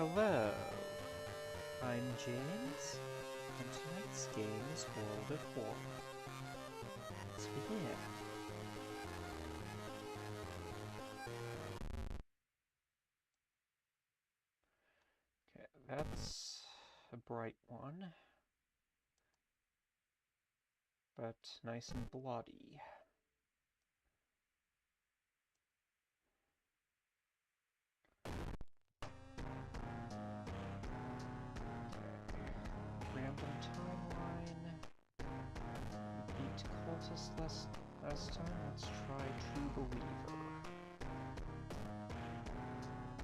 Hello, I'm James, and tonight's game is World of Horror. Let's begin. Okay, that's a bright one, but nice and bloody. Random timeline. Beat cultist last time. Let's try True Believer.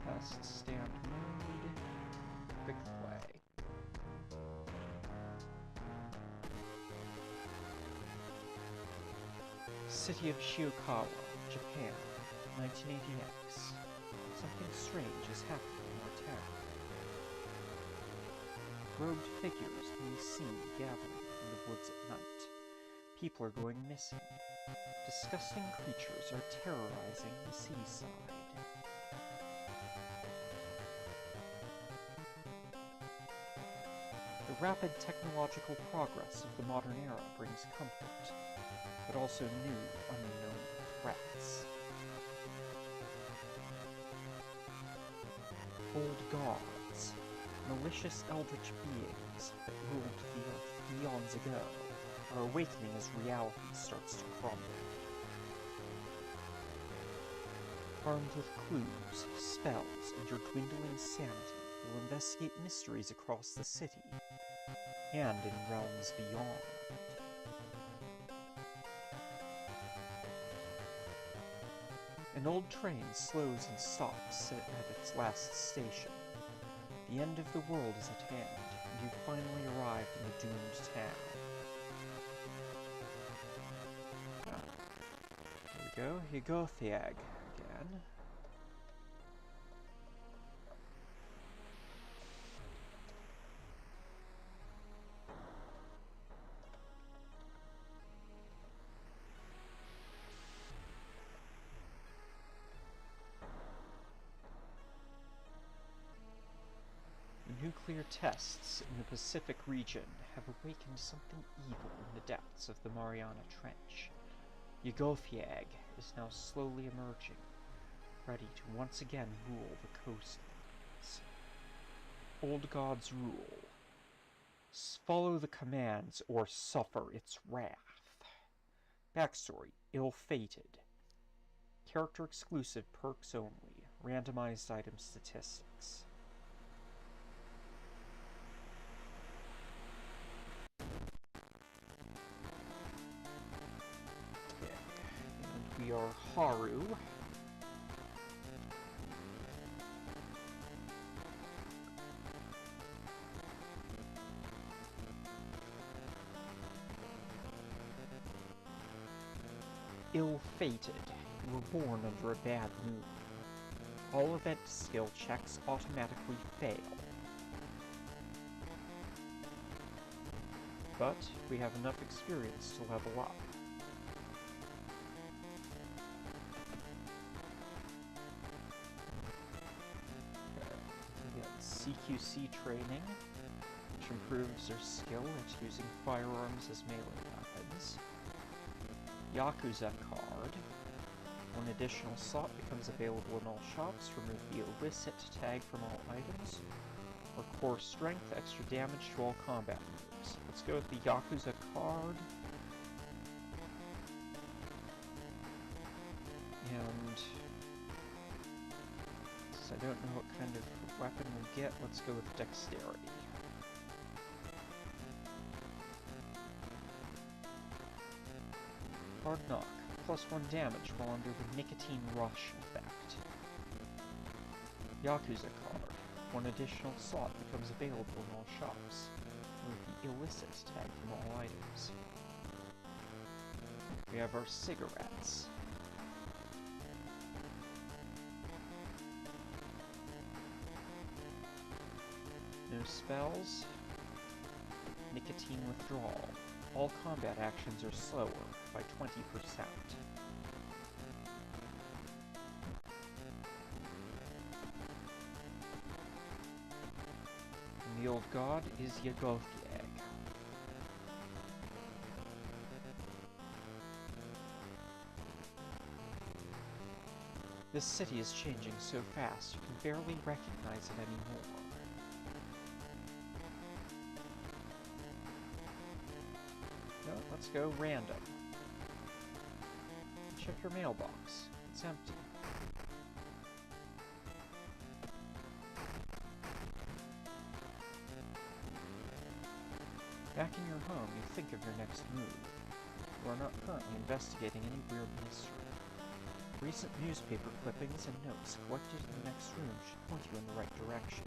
Last stand made. Quick play. City of Shiokawa, Japan, 1980X. Something strange is happening in our town. Robed figures can be seen gathering in the woods at night. People are going missing. Disgusting creatures are terrorizing the seaside. The rapid technological progress of the modern era brings comfort, but also new, unknown threats. Old gods, malicious eldritch beings that ruled the earth eons ago, are awakening as reality starts to crumble. Armed with clues, spells, and your dwindling sanity, you'll investigate mysteries across the city, and in realms beyond. An old train slows and stops at its last station. The end of the world is at hand, and you've finally arrived in the doomed town. There we go, Yugothiag again. Nuclear tests in the Pacific region have awakened something evil in the depths of the Mariana Trench. Yugothiag is now slowly emerging, ready to once again rule the coastlines. Old gods rule. Follow the commands or suffer its wrath. Backstory: ill-fated. Character exclusive perks only. Randomized item statistics. We are Haru. Ill-fated. You were born under a bad moon. All event skill checks automatically fail. But we have enough experience to level up. CQC training, which improves their skill at using firearms as melee weapons. Yakuza card. One additional slot becomes available in all shops. Remove the illicit tag from all items. Or core strength, extra damage to all combat moves. Let's go with the Yakuza card. And I don't know what kind of weapon we'll get. Let's go with dexterity. Hard knock. +1 damage while under the nicotine rush effect. Yakuza card. One additional slot becomes available in all shops. Remove the illicit tag from all items. We have our cigarettes. No spells. Nicotine withdrawal. All combat actions are slower by 20%. the old god is Yagothiag. This city is changing so fast you can barely recognize it anymore. No, let's go random. Check your mailbox. It's empty. Back in your home, you think of your next move. You are not currently investigating any weird mystery. Recent newspaper clippings and notes collected in the next room should point you in the right direction.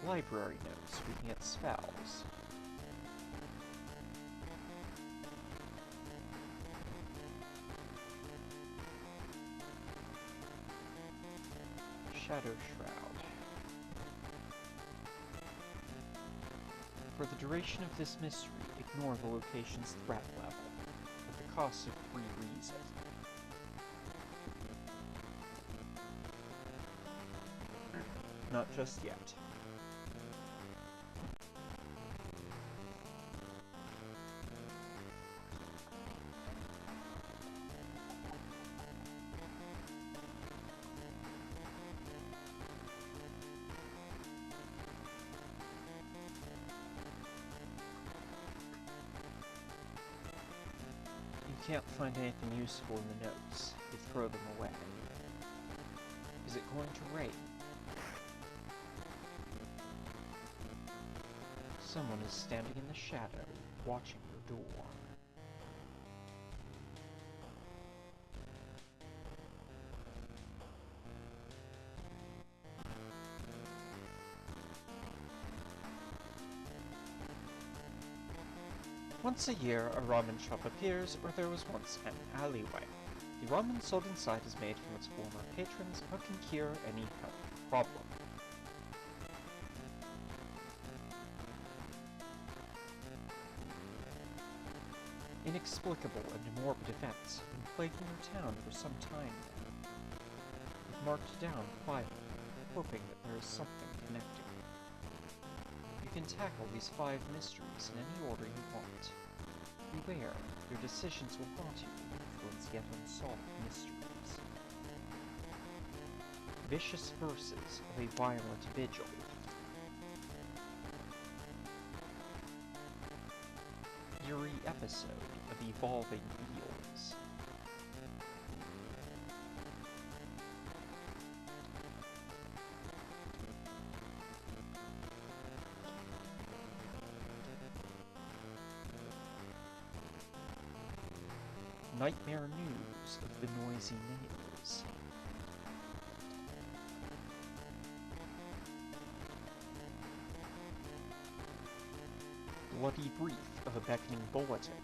Library notes reading at spells. Shadow Shroud. For the duration of this mystery, ignore the location's threat level, at the cost of 3 reason. Not just yet. You can't find anything useful in the notes. You throw them away. Is it going to rain? Someone is standing in the shadow, watching your door. Once a year, a ramen shop appears where there was once an alleyway. The ramen sold inside is made from its former patrons, but can cure any health problem. Inexplicable and morbid events have been plaguing your town for some time now. You've marked it down quietly, hoping that there is something connecting them. You can tackle these 5 mysteries in any order you want. Beware, your decisions will haunt you and influence yet unsolved mysteries. Vicious verses of a violent vigil. Eerie episode of evolving eels. Nightmare news of the noisy nails. Bloody brief of a beckoning bulletin.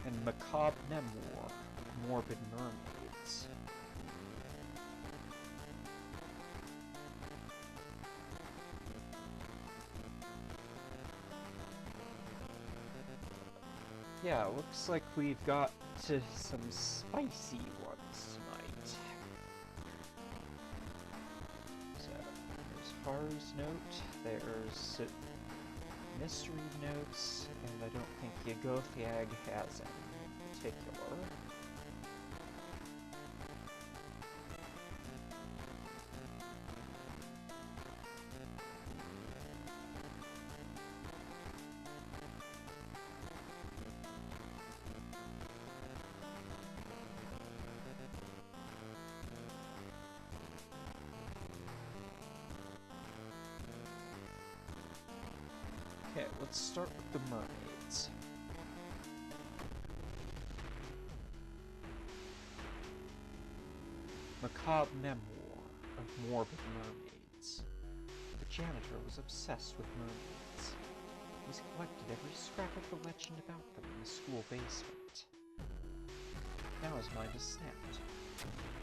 And macabre memoir of morbid mermaids. Yeah, looks like we've got to some spicy ones tonight. So, there's Haru's note, there's mystery notes, and I don't think Yagothiag has any in particular. Okay, let's start with the mermaids. Macabre memoir of morbid mermaids. The janitor was obsessed with mermaids. He's collected every scrap of the legend about them in the school basement. Now his mind is snapped.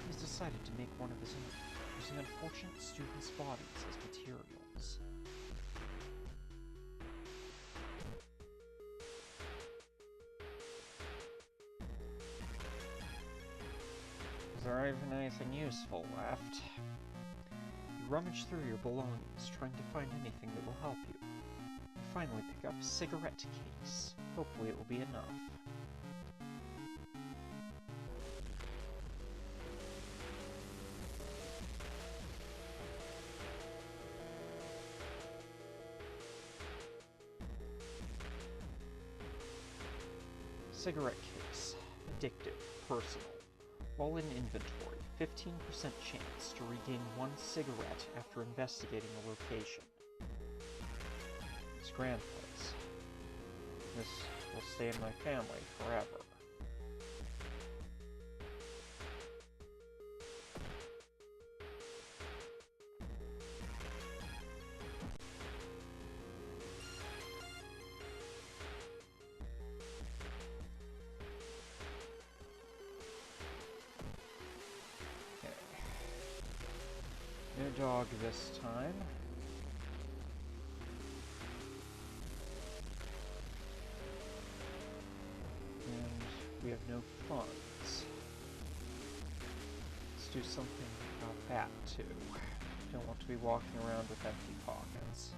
He's decided to make one of his own, using unfortunate students' bodies as materials. there even anything useful left? You rummage through your belongings, trying to find anything that will help you. You finally pick up a cigarette case. Hopefully it will be enough. Cigarette case. Addictive. Personal. While in inventory, 15% chance to regain one cigarette after investigating a location. It's grandpa's. This will stay in my family forever. No dog this time. And we have no funds. Let's do something about that, too. Don't want to be walking around with empty pockets.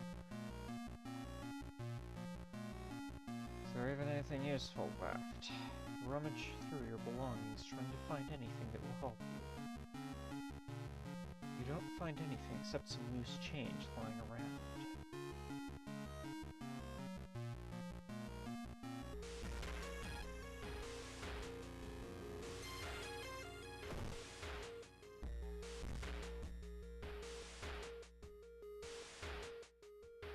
Is there even anything useful left? Rummage through your belongings, trying to find anything that will help you. You don't find anything except some loose change lying around.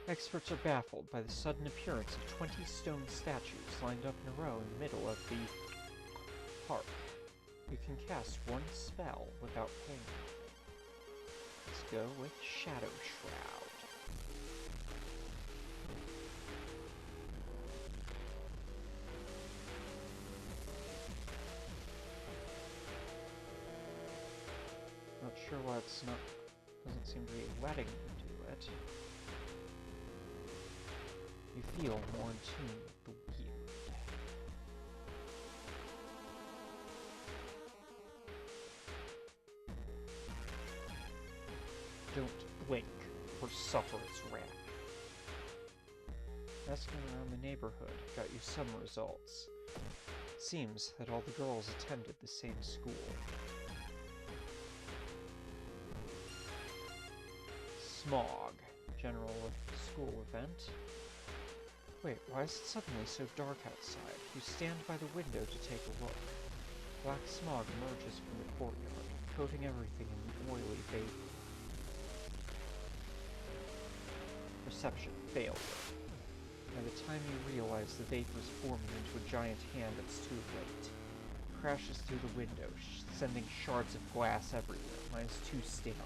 Experts are baffled by the sudden appearance of 20 stone statues lined up in a row in the middle of the park. You can cast one spell without paying anything. Let's go with Shadow Shroud. Not sure why it's not... doesn't seem to be letting me do it. You feel more in tune with the weird. Don't blink or suffer its wrath. Asking around the neighborhood got you some results. It seems that all the girls attended the same school. Smog. General school event. Wait, why is it suddenly so dark outside? You stand by the window to take a look. Black smog emerges from the courtyard, coating everything in an oily vapor. Perception failure. By the time you realize the vapor is forming into a giant hand, it's too late. It crashes through the window, sending shards of glass everywhere. Minus 2 stamina.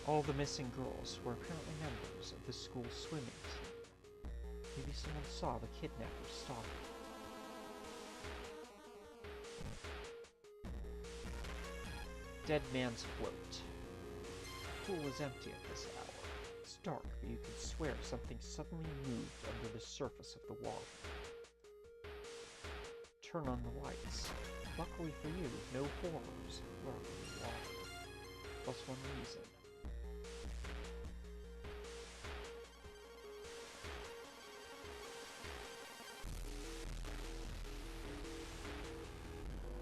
All the missing girls were apparently members of the school swimming team. Maybe someone saw the kidnapper stalking. Dead man's float. The pool is empty at this hour. It's dark, but you can swear something suddenly moved under the surface of the water. Turn on the lights. Luckily for you, no horrors lurk in the water. Plus 1 reason.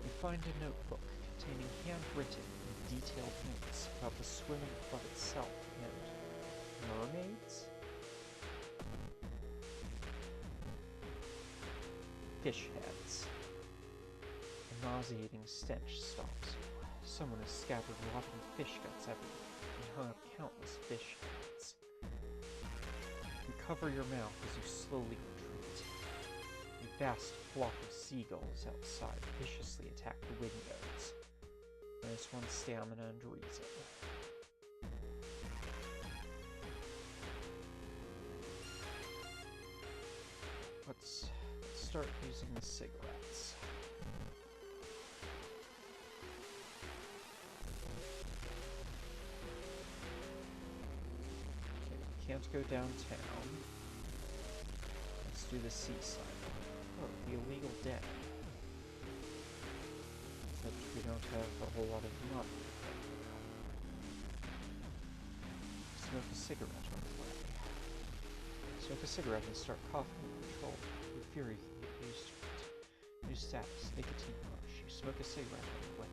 You find a notebook containing handwritten and detailed notes about the swimming club itself and mermaids? Fish heads. A nauseating stench stops you. Someone has scattered rotting fish guts everywhere and hung up countless fish heads. You cover your mouth as you slowly retreat. A vast flock of seagulls outside viciously attack the windows. Minus 1 stamina and reason. Let's start using the cigarettes. Okay, can't go downtown. Let's do the seaside. Oh, the illegal den. But we don't have a whole lot of money. Smoke a cigarette on the way. Smoke a cigarette and start coughing with control. Your fury can get used to it. New status, nicotine rush. You smoke a cigarette on the way.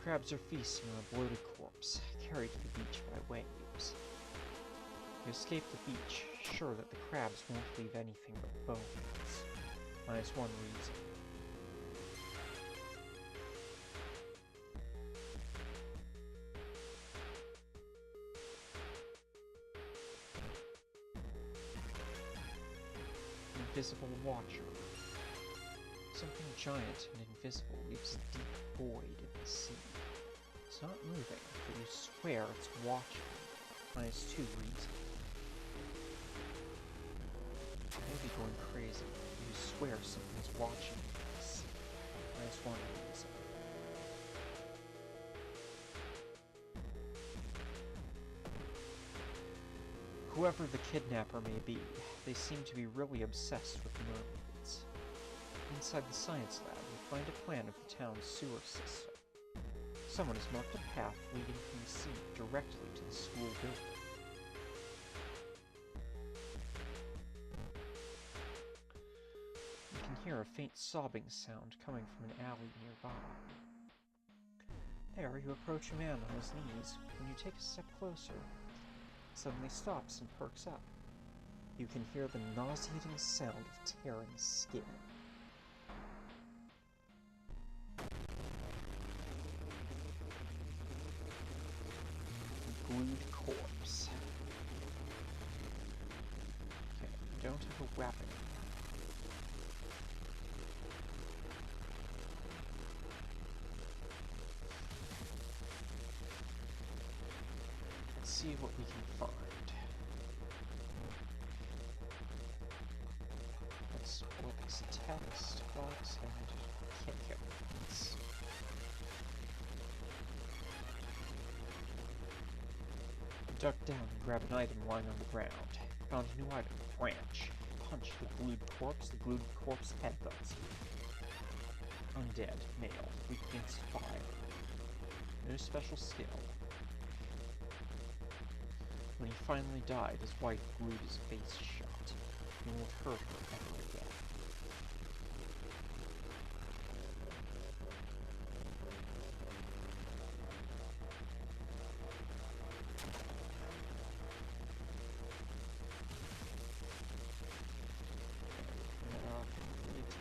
Crabs are feasting on a bloated corpse, carried to the beach by waves. You escape the beach, sure that the crabs won't leave anything but bones. Minus one reason. Invisible Watcher. Something giant and invisible leaves a deep void in the sea. It's not moving, but you swear it's watching. Minus two reason. Maybe going crazy. You swear something's watching you in the sea. Minus one reason. Whoever the kidnapper may be, they seem to be really obsessed with mermaids. Inside the science lab, you find a plan of the town's sewer system. Someone has marked a path leading from the sea directly to the school building. You can hear a faint sobbing sound coming from an alley nearby. There, you approach a man on his knees. When you take a step closer, he suddenly stops and perks up. You can hear the nauseating sound of tearing skin. Glued corpse. Okay, you don't have a weapon. Let's see what we can find. Let's flip this text box and kick him. Duck down and grab an item lying on the ground. Found a new item, branch. Punch the glued corpse headbutts you. Undead, male, weak against fire. No special skill. When he finally died, his wife glued his face shut. You won't hurt her ever again.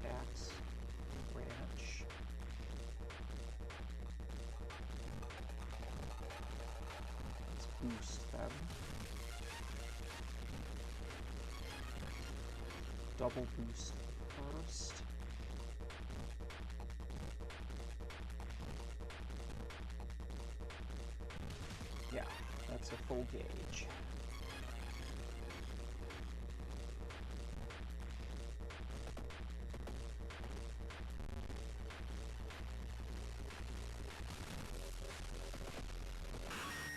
Attacks. Branch. Let's boost them. Double boost first. Yeah, that's a full gauge.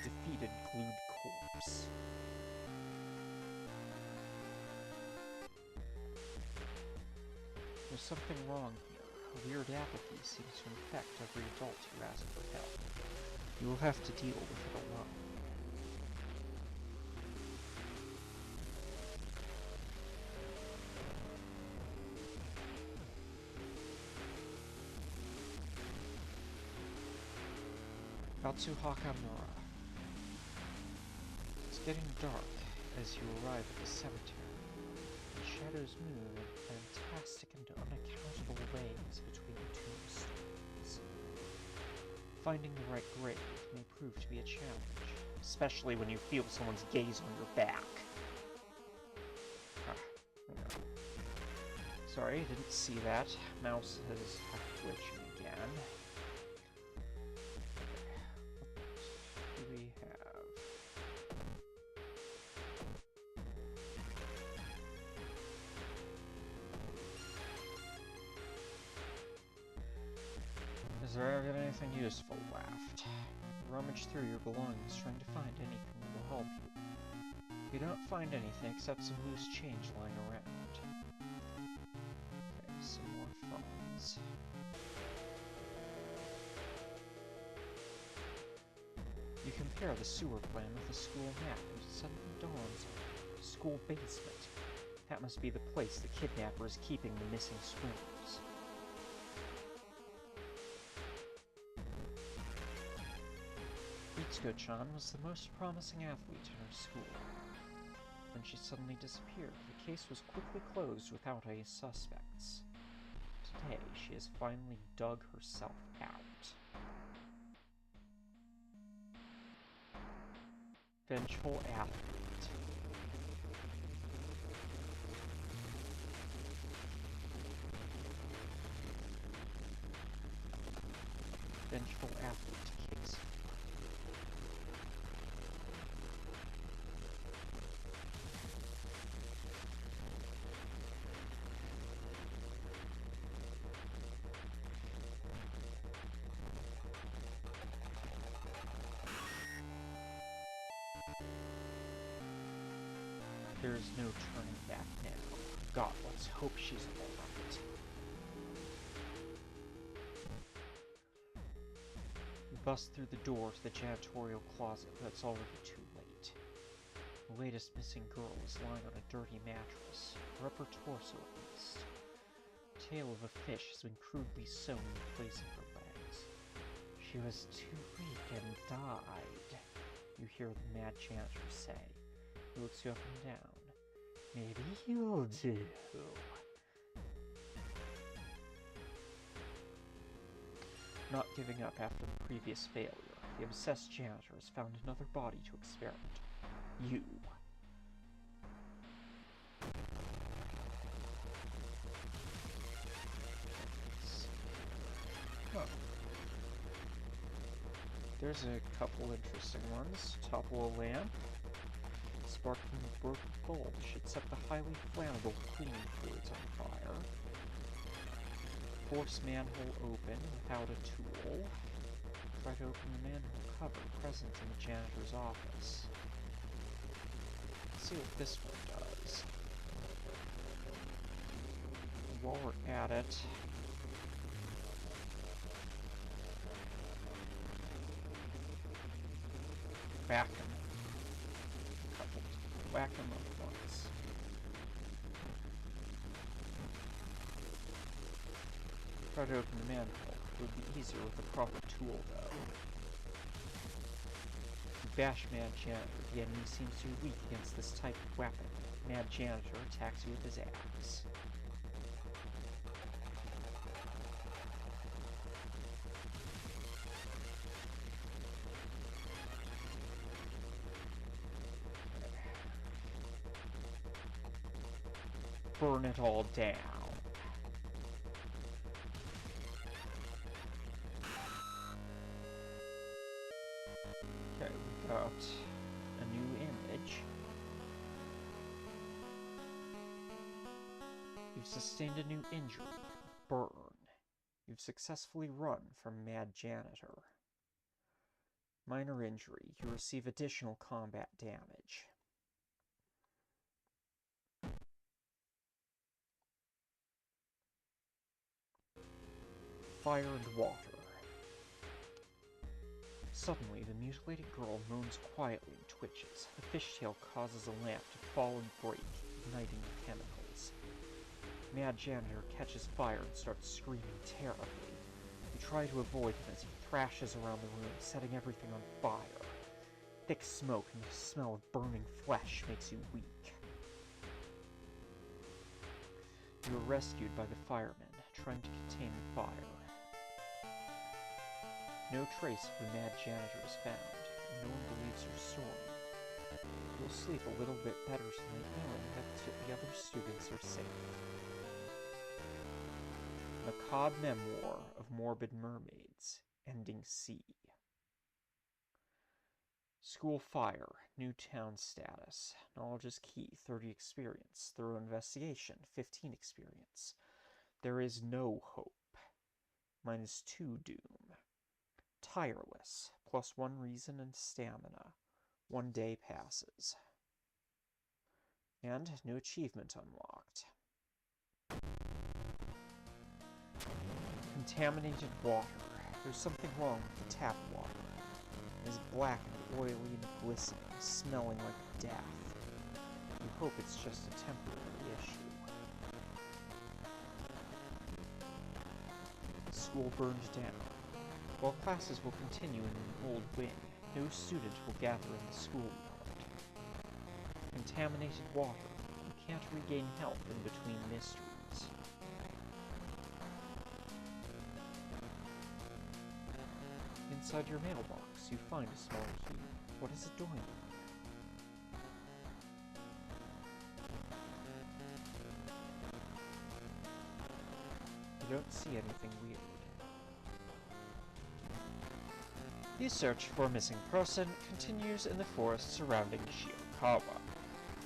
Defeated glued corpse. There's something wrong here. A weird apathy seems to infect every adult who asks for help. You will have to deal with it alone. Katsu Hakamura. It's getting dark as you arrive at the cemetery. The shadows move in fantastic and unaccountable ways between the tombstones. Finding the right grave may prove to be a challenge, especially when you feel someone's gaze on your back. Sorry, didn't see that. Mouse is glitching again. What do we have? Is there ever anything useful left? Rummage through your belongings trying to find anything that will help you. You don't find anything except some loose change lying around. Okay, some more funds. You compare the sewer plan with the school map, and it suddenly dawns on you. School basement. That must be the place the kidnapper is keeping the missing swimmers. Itsuko-chan was the most promising athlete in her school. Then she suddenly disappeared. The case was quickly closed without any suspects. Today, she has finally dug herself out. Vengeful athlete. Vengeful athlete case. There is no turning back now. God, let's hope she's alright. You bust through the door to the janitorial closet, but it's already too late. The latest missing girl is lying on a dirty mattress, her upper torso at least. The tail of a fish has been crudely sewn in place of her legs. She was too weak and died, you hear the mad janitor say. He looks you up and down. Maybe you'll do. Not giving up after the previous failure, the obsessed janitor has found another body to experiment. You. Huh. There's a couple interesting ones. Topple a lamp. Sparking a broken bulb should set the highly flammable cleaning fluids on fire. Force manhole open without a tool. Try to open the manhole cover present in the janitor's office. Let's see what this one does. While we're at it, whack him. Whack him up once. Try to open the manhole. It would be easier with a proper tool, though. You bash Mad Janitor. The enemy seems too weak against this type of weapon. Mad Janitor attacks you with his axe. Burn it all down. Okay, we got a new image. You've sustained a new injury. Burn. You've successfully run from Mad Janitor. Minor injury. You receive additional combat damage. Fire and water. Suddenly, the mutilated girl moans quietly and twitches. The fishtail causes a lamp to fall and break, igniting the chemicals. Mad Janitor catches fire and starts screaming terribly. You try to avoid him as he thrashes around the room, setting everything on fire. Thick smoke and the smell of burning flesh makes you weak. You are rescued by the firemen, trying to contain the fire. No trace of the Mad Janitor is found, and no one believes your story. You'll sleep a little bit better tonight knowing that the other students are safe. Macabre Memoir of Morbid Mermaids, Ending C. School fire, new town status. Knowledge is key, 30 experience. Thorough investigation, 15 experience. There is no hope. -2 doom. Tireless, +1 reason and stamina. 1 day passes. And new achievement unlocked. Contaminated water. There's something wrong with the tap water. It is black and oily and glistening, smelling like death. You hope it's just a temporary issue. The school burned down. While classes will continue in an old wing, no student will gather in the schoolyard. Contaminated water. You can't regain health in between mysteries. Inside your mailbox, you find a small key. What is it doing? You don't see anything weird. The search for a missing person continues in the forest surrounding Shiokawa.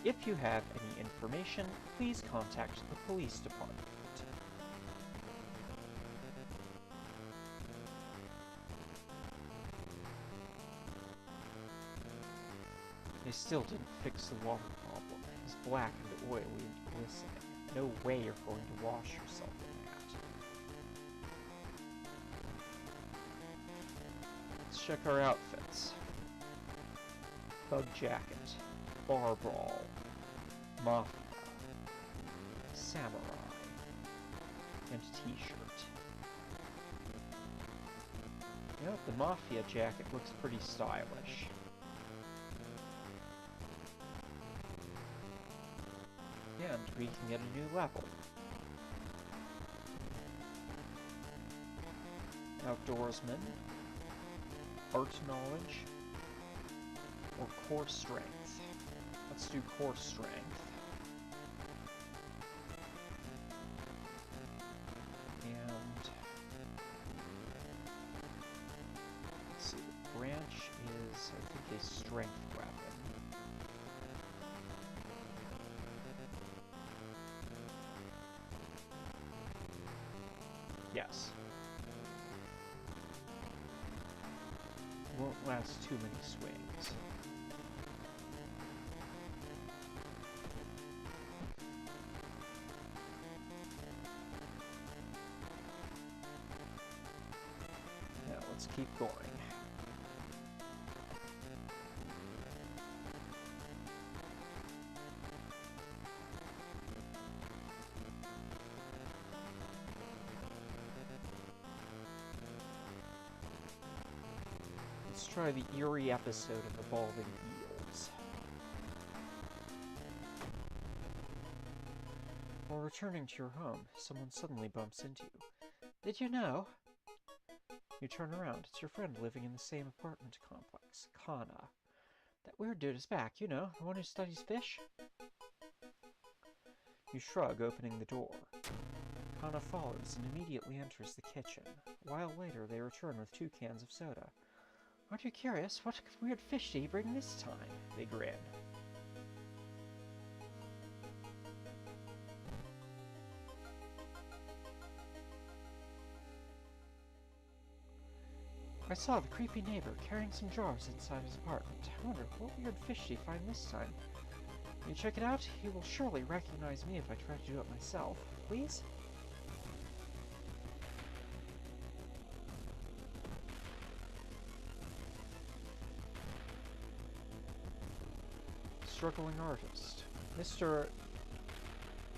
If you have any information, please contact the police department. They still didn't fix the water problem. It's black and oily and glistening. No way you're going to wash yourself in that. Let's check our outfits. Bug jacket, bar brawl, mafia, samurai, and t-shirt. You know, the mafia jacket looks pretty stylish. And we can get a new level. Outdoorsman, art knowledge, or core strength. Let's do core strength. And let's see, the branch is, I think, a strength weapon. Yes. Won't last too many swings. Now let's keep going. Let's try the eerie episode of Evolving Eels. While returning to your home, someone suddenly bumps into you. Did you know? You turn around. It's your friend living in the same apartment complex, Kana. That weird dude is back, you know, the one who studies fish? You shrug, opening the door. Kana follows and immediately enters the kitchen. A while later, they return with 2 cans of soda. Aren't you curious? What weird fish did he bring this time? They grin. I saw the creepy neighbor carrying some jars inside his apartment. I wonder, what weird fish did he find this time? Can you check it out? He will surely recognize me if I try to do it myself. Please? Struggling artist. Mr.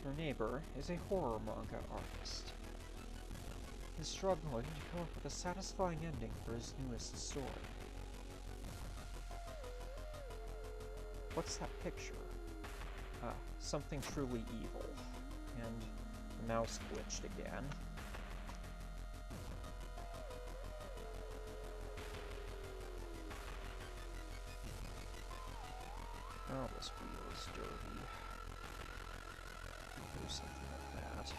Your neighbor is a horror manga artist. He's struggling to come up with a satisfying ending for his newest story. What's that picture? Ah, something truly evil. And the mouse glitched again. Oh, this wheel is dirty. I'll do something like that.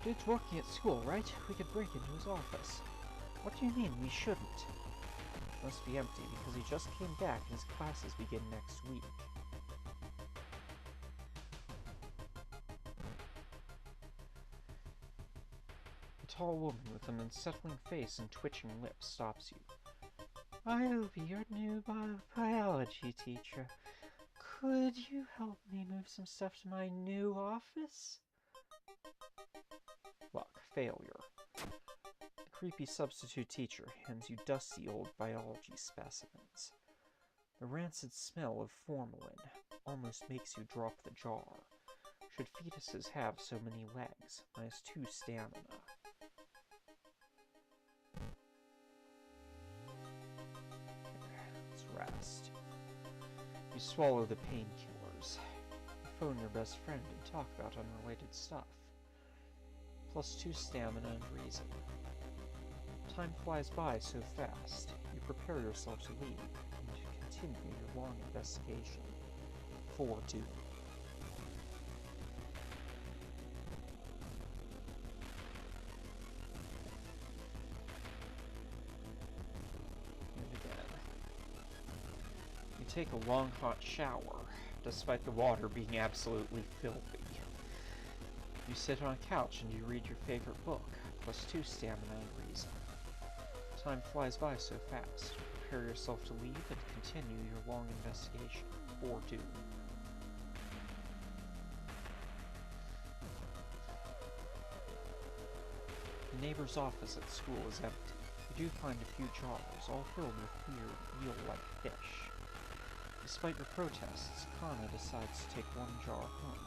Dude's working at school, right? We could break into his office. What do you mean, we shouldn't? Must be empty, because he just came back and his classes begin next week. tall woman with an unsettling face and twitching lips stops you. I'll be your new biology teacher. Could you help me move some stuff to my new office? Luck. Failure. The creepy substitute teacher hands you dusty old biology specimens. The rancid smell of formalin almost makes you drop the jar. Should fetuses have so many legs? -2 stamina. Let's rest. You swallow the painkillers. You phone your best friend and talk about unrelated stuff. +2 stamina and reason. Time flies by so fast. You prepare yourself to leave and continue your long investigation. 4 doom. Take a long hot shower, despite the water being absolutely filthy. You sit on a couch and you read your favorite book, +2 stamina and reason. Time flies by so fast. Prepare yourself to leave and continue your long investigation. 4 doom. The neighbor's office at school is empty. You do find a few jars, all filled with weird eel-like fish. Despite your protests, Kana decides to take one jar home.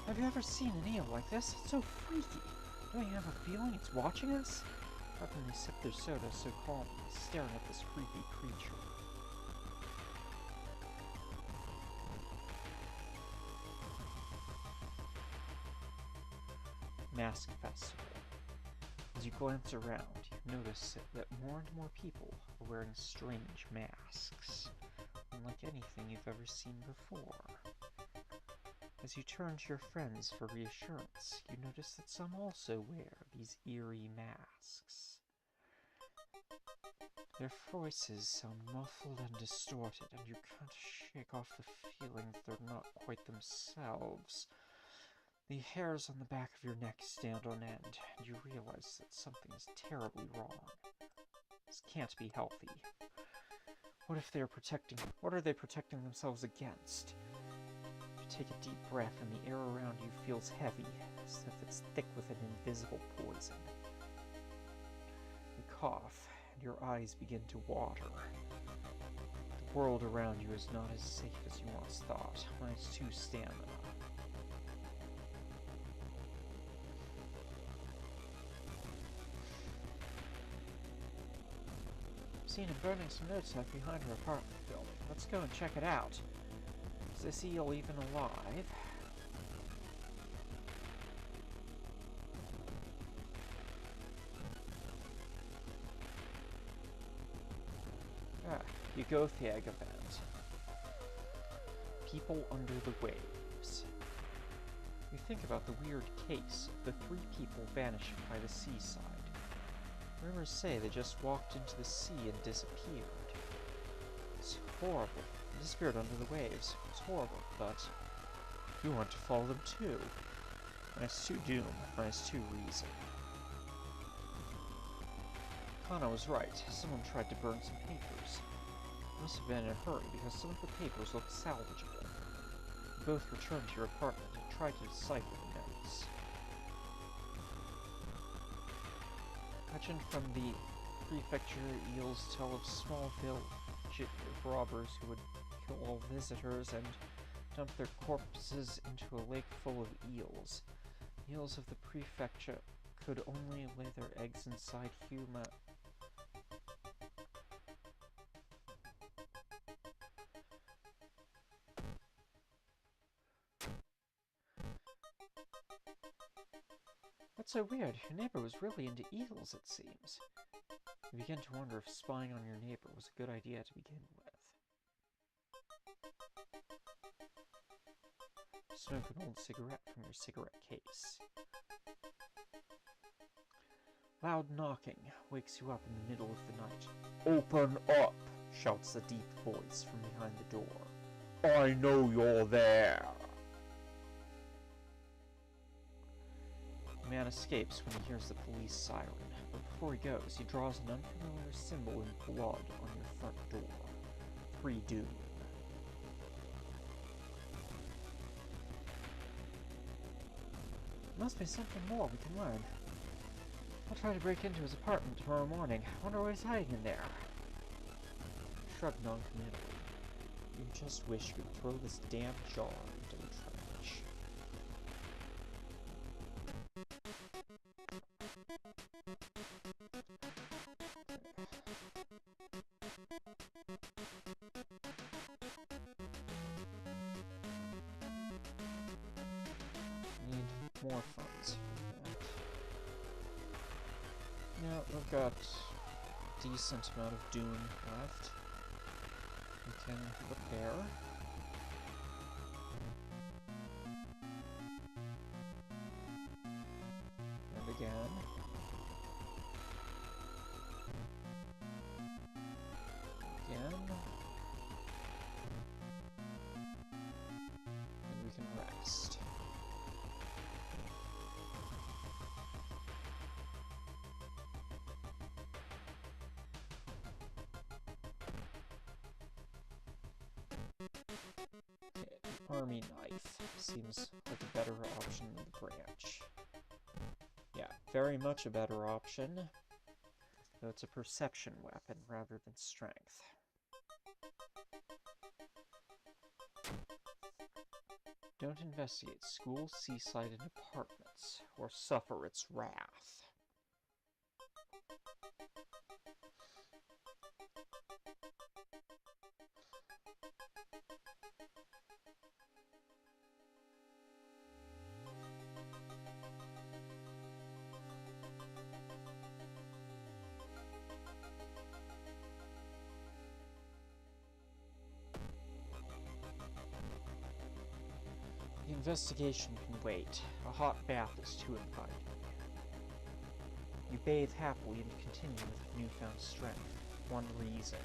Have you ever seen an eel like this? It's so freaky. Don't you have a feeling it's watching us? How can they sip their soda so calmly, staring at this creepy creature? Mask Festival. As you glance around, you notice that more and more people are wearing strange masks, unlike anything you've ever seen before. As you turn to your friends for reassurance, you notice that some also wear these eerie masks. Their voices sound muffled and distorted, and you can't shake off the feeling that they're not quite themselves. The hairs on the back of your neck stand on end, and you realize that something is terribly wrong. This can't be healthy. What are they protecting themselves against? You take a deep breath, and the air around you feels heavy, as if it's thick with an invisible poison. You cough, and your eyes begin to water. The world around you is not as safe as you once thought. -2 stamina. Seen him burning some notes out behind her apartment building. Let's go and check it out. Is this eel even alive? Yugothag event. People under the waves. You think about the weird case of the 3 people vanishing by the seaside. Rumors say they just walked into the sea and disappeared. It's horrible. They disappeared under the waves. It's horrible, but you want to follow them too. -2 doom, -2 reason. Kana was right. Someone tried to burn some papers. Must have been in a hurry because some of the papers looked salvageable. You both returned to your apartment and tried to decipher the notes. Legend from the prefecture eels tell of small village robbers who would kill all visitors and dump their corpses into a lake full of eels. Eels of the prefecture could only lay their eggs inside human. That's so weird. Your neighbor was really into eels, it seems. You begin to wonder if spying on your neighbor was a good idea to begin with. Smoke an old cigarette from your cigarette case. Loud knocking wakes you up in the middle of the night. "Open up!" shouts a deep voice from behind the door. "I know you're there!" man escapes when he hears the police siren, but before he goes, he draws an unfamiliar symbol in blood on your front door. Pre-doom. There must be something more we can learn. I'll try to break into his apartment tomorrow morning. I wonder what he's hiding in there. Shrug noncommittally. You just wish you could throw this damn jar into the trash. Need more funds for that. Yeah, we've got a decent amount of Doom left. We can repair. And again. Again. And we can rest. Army knife seems like a better option than the branch. Yeah, very much a better option, though it's a perception weapon rather than strength. Don't investigate school, seaside, and apartments, or suffer its wrath. The investigation can wait. A hot bath is too inviting. You bathe happily and continue with newfound strength. One reason.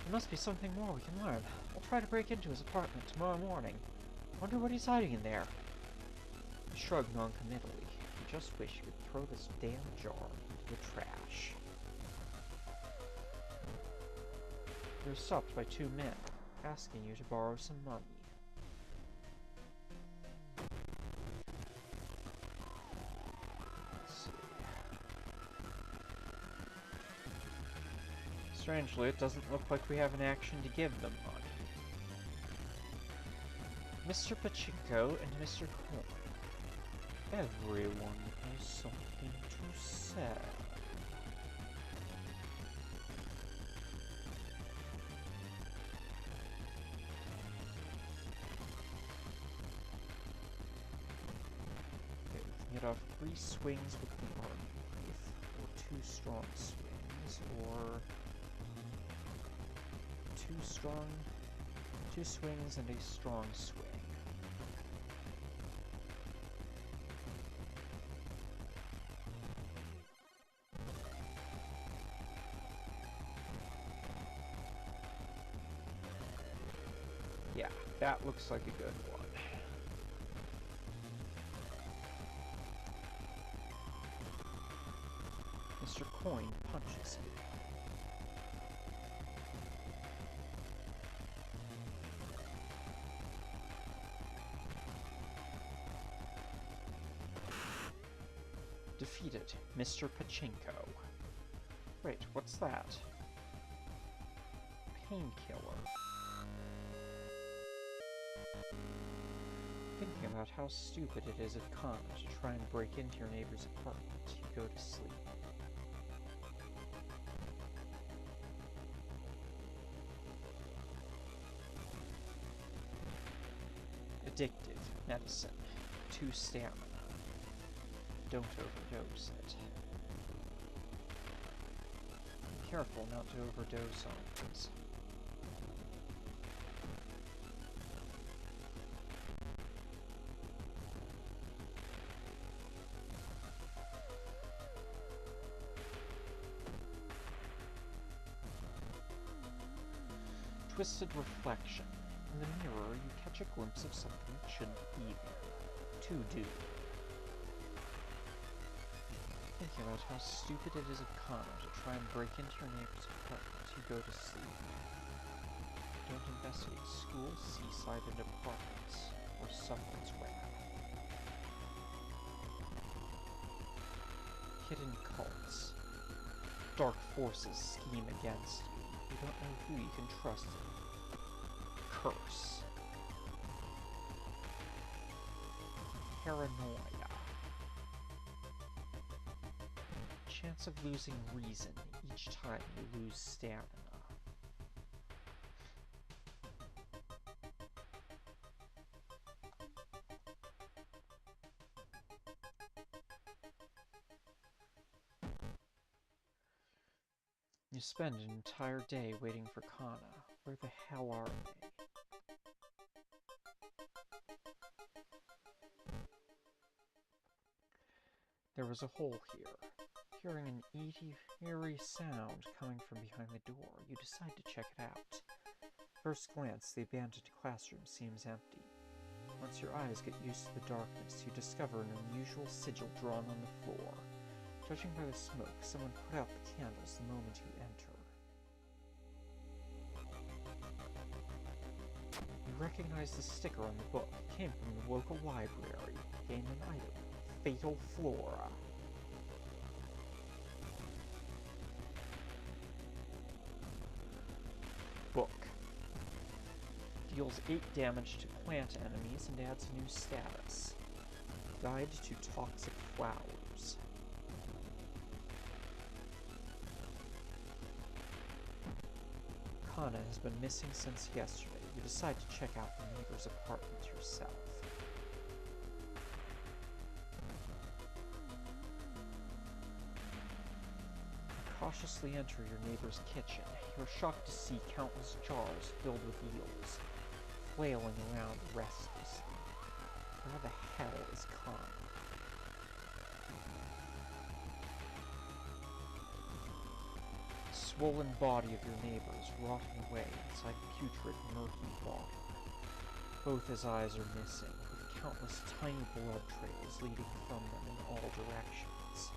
There must be something more we can learn. I'll try to break into his apartment tomorrow morning. Wonder what he's hiding in there. I shrug noncommittally. You just wish you could throw this damn jar into the trash. You're stopped by two men, asking you to borrow some money. Let's see. Strangely, it doesn't look like we have an action to give them money. Mr. Pachinko and Mr. Coin. Everyone has something to say. Get off 3 swings with the arm knife, or 2 strong swings, or 2 swings and a strong swing. Yeah, that looks like a good one. Mr. Coin punches him. Defeated, Mr. Pachinko. Wait, what's that? Painkiller. Thinking about how stupid it is of Khan to try and break into your neighbor's apartment, you go to sleep. Addictive medicine. 2 stamina. Don't overdose it. Be careful not to overdose on things. twisted reflection. In the mirror, you catch a glimpse of something that shouldn't be there. Two dudes. Thinking about how stupid it is of Kana to try and break into your neighbor's apartment, you go to sleep. Don't investigate schools, seaside, and apartments, or someone's wrath. Hidden cults. Dark forces scheme against you. You don't know who you can trust in. Curse. Paranoia. Chance of losing reason each time you lose stamina. You spend an entire day waiting for Kana. Where the hell are they? There was a hole here. Hearing an eerie sound coming from behind the door, you decide to check it out. First glance, the abandoned classroom seems empty. Once your eyes get used to the darkness, you discover an unusual sigil drawn on the floor. Judging by the smoke, someone put out the candles the moment you enter. You recognize the sticker on the book. It came from the local library. Gain an item. Fatal Flora. Book. Deals 8 damage to plant enemies and adds a new status. Guide to Toxic Flowers. Kana has been missing since yesterday. You decide to check out the neighbor's apartment yourself. You cautiously enter your neighbor's kitchen. You're shocked to see countless jars filled with eels, flailing around restlessly. Where the hell is Kana? The swollen body of your neighbor is rotting away inside putrid, murky water. Both his eyes are missing, with countless tiny blood trails leading from them in all directions.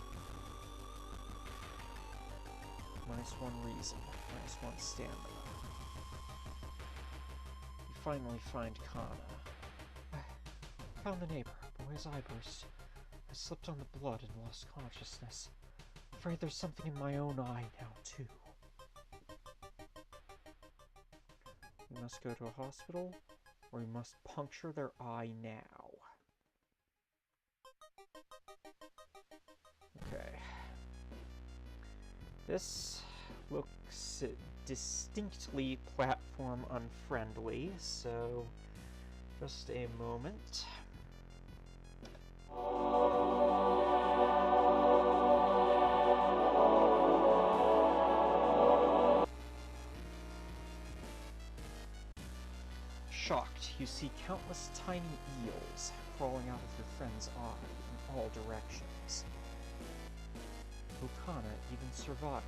-1 reason, -1 stamina. You finally find Kana. I found the neighbor. Boy's eye burst. I slipped on the blood and lost consciousness. Afraid there's something in my own eye now, too. You must go to a hospital, or you must puncture their eye now. Okay. This looks distinctly platform unfriendly, so just a moment. Shocked, you see countless tiny eels crawling out of your friend's eye in all directions. Kana even survived.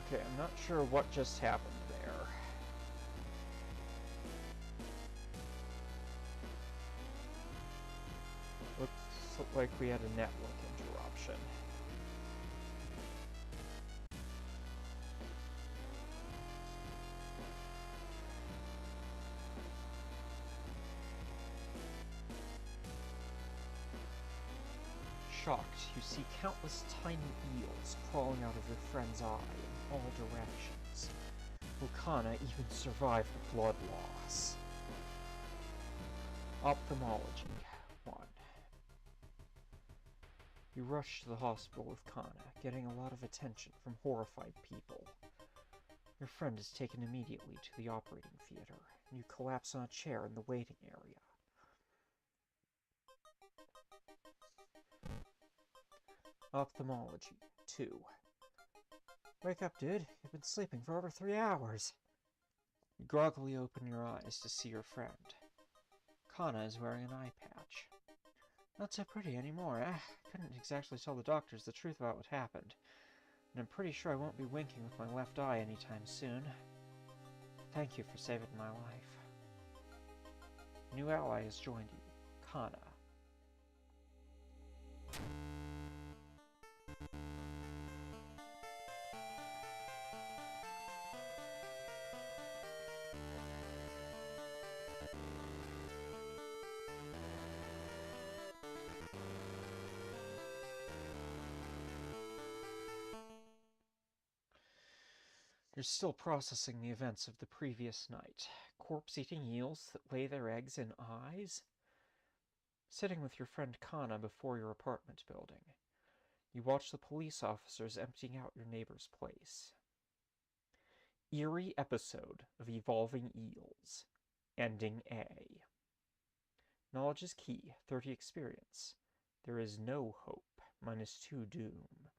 Okay, I'm not sure what just happened there. Looks like we had a network interruption. Shocked, you see countless tiny eels crawling out of your friend's eye in all directions. Kana even survived the blood loss. Ophthalmology 1. You rush to the hospital with Kana, getting a lot of attention from horrified people. Your friend is taken immediately to the operating theater, and you collapse on a chair in the waiting area. Ophthalmology 2. Wake up, dude. You've been sleeping for over 3 hours. You groggily open your eyes to see your friend. Kana is wearing an eye patch. Not so pretty anymore, eh? Couldn't exactly tell the doctors the truth about what happened. And I'm pretty sure I won't be winking with my left eye anytime soon. Thank you for saving my life. A new ally has joined you, Kana. You're still processing the events of the previous night. Corpse-eating eels that lay their eggs in eyes? Sitting with your friend Kana before your apartment building, you watch the police officers emptying out your neighbor's place. Eerie episode of Evolving Eels. Ending A. Knowledge is key. 30 experience. There is no hope. -2 doom.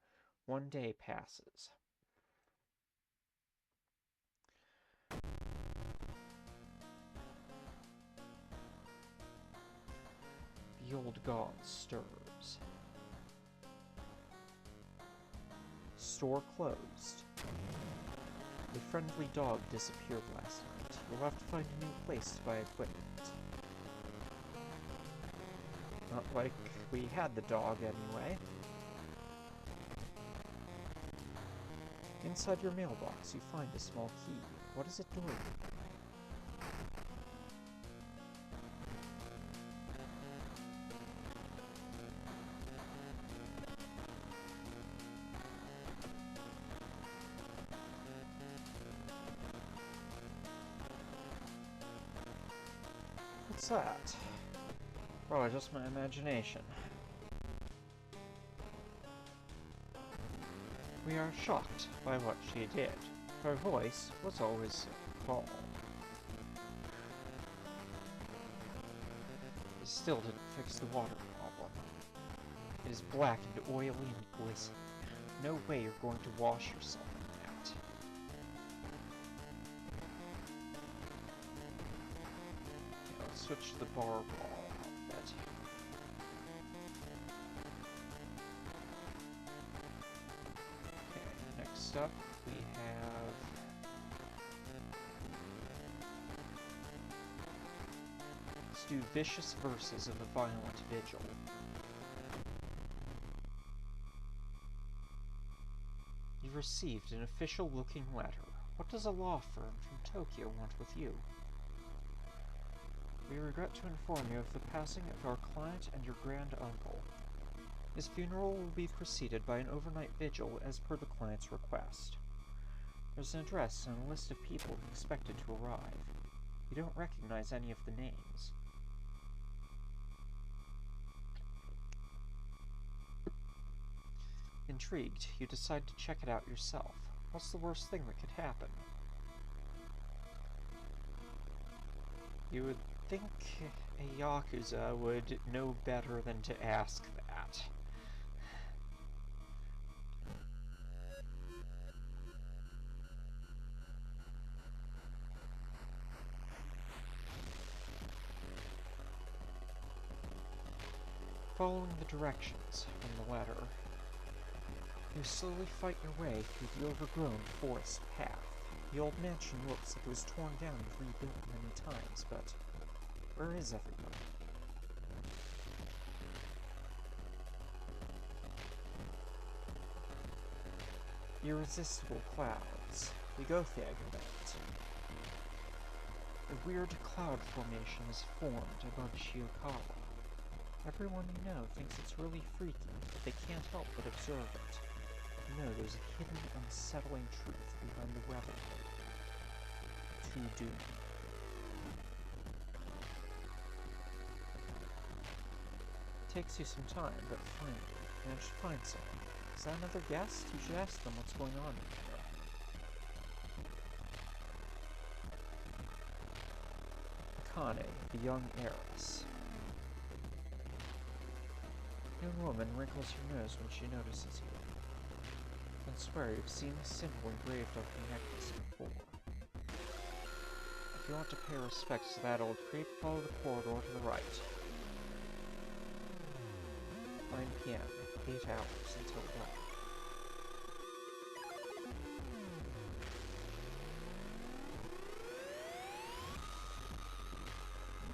1 day passes. The old god stirs. Store closed. The friendly dog disappeared last night. You'll have to find a new place to buy equipment. Not like we had the dog anyway. Inside your mailbox, you find a small key. What is it doing? What's that? Probably just my imagination. We are shocked by what she did. Her voice was always calm. It still didn't fix the water problem. It is black and oily and glistening. No way you're going to wash yourself in that. Okay, let's switch to the bar wall outfit. Next up, we have let's do Vicious Verses of a Violent Vigil. You've received an official-looking letter. What does a law firm from Tokyo want with you? We regret to inform you of the passing of our client and your grand uncle. His funeral will be preceded by an overnight vigil as per the client's request. There's an address and a list of people expected to arrive. You don't recognize any of the names. Intrigued, you decide to check it out yourself. What's the worst thing that could happen? You would think a Yakuza would know better than to ask that. Following the directions from the letter, you slowly fight your way through the overgrown forest path. The old mansion looks like it was torn down and rebuilt many times, but where is everyone? Irresistible clouds. The Gothic event. A weird cloud formation is formed above Shiokara. Everyone you know thinks it's really freaky, but they can't help but observe it. You know there's a hidden, unsettling truth behind the weatherhood. To doom. It takes you some time, but finally, you manage to find someone. Is that another guest? You should ask them what's going on in here. Akane, the young heiress. The young woman wrinkles her nose when she notices you. You can swear you've seen the symbol engraved on the necklace before. If you want to pay respects to that old creep, follow the corridor to the right. 9 p.m. 8 hours until dawn.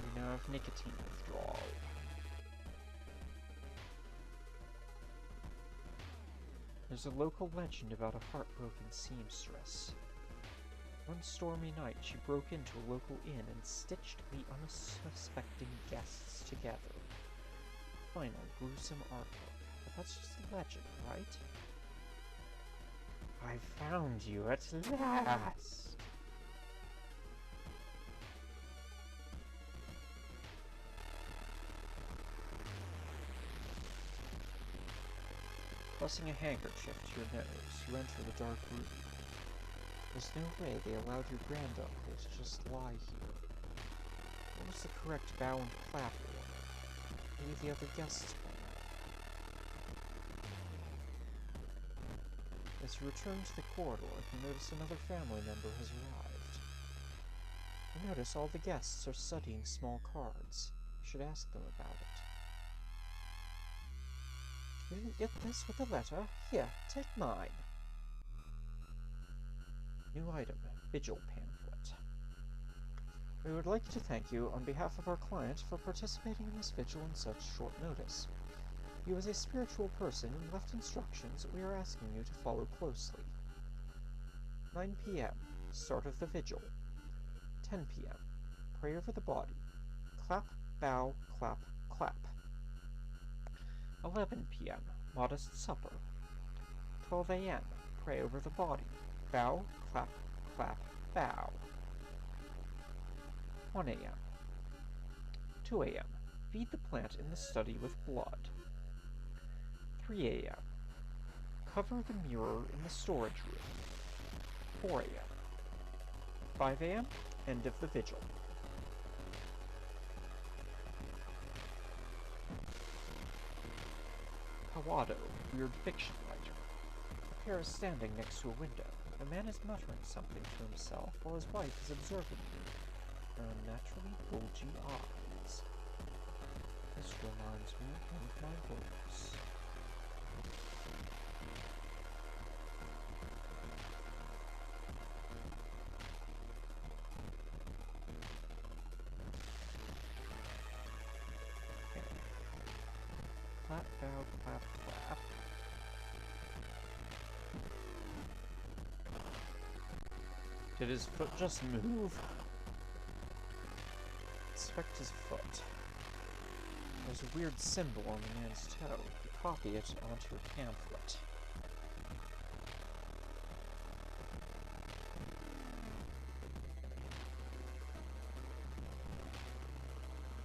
We now have nicotine withdrawal. There's a local legend about a heartbroken seamstress. One stormy night, she broke into a local inn and stitched the unsuspecting guests together. Final, gruesome artwork. But that's just a legend, right? I found you at last! Pressing a handkerchief to your nose, you enter the dark room. There's no way they allowed your granduncle to just lie here. What was the correct bow and clap order? Maybe the other guests will know. As you return to the corridor, you notice another family member has arrived. You notice all the guests are studying small cards. You should ask them about it. You didn't get this with the letter? Here, take mine. New item, Vigil Pamphlet. We would like to thank you on behalf of our client for participating in this vigil on such short notice. You as a spiritual person left instructions that we are asking you to follow closely. 9 p.m. Start of the vigil. 10 p.m. Pray over the body. Clap, bow, clap, clap. 11 p.m. Modest supper. 12 a.m. Pray over the body. Bow, clap, clap, bow. 1 a.m. 2 a.m. Feed the plant in the study with blood. 3 a.m. Cover the mirror in the storage room. 4 a.m. 5 a.m. End of the vigil. Kawado, weird fiction writer. A pair is standing next to a window. The man is muttering something to himself while his wife is observing him. Her unnaturally bulgy eyes. This reminds me of one of my books. Okay. Clap, bow, clap, clap. Did his foot just move? Inspect his foot. There's a weird symbol on the man's toe. You copy it onto your pamphlet.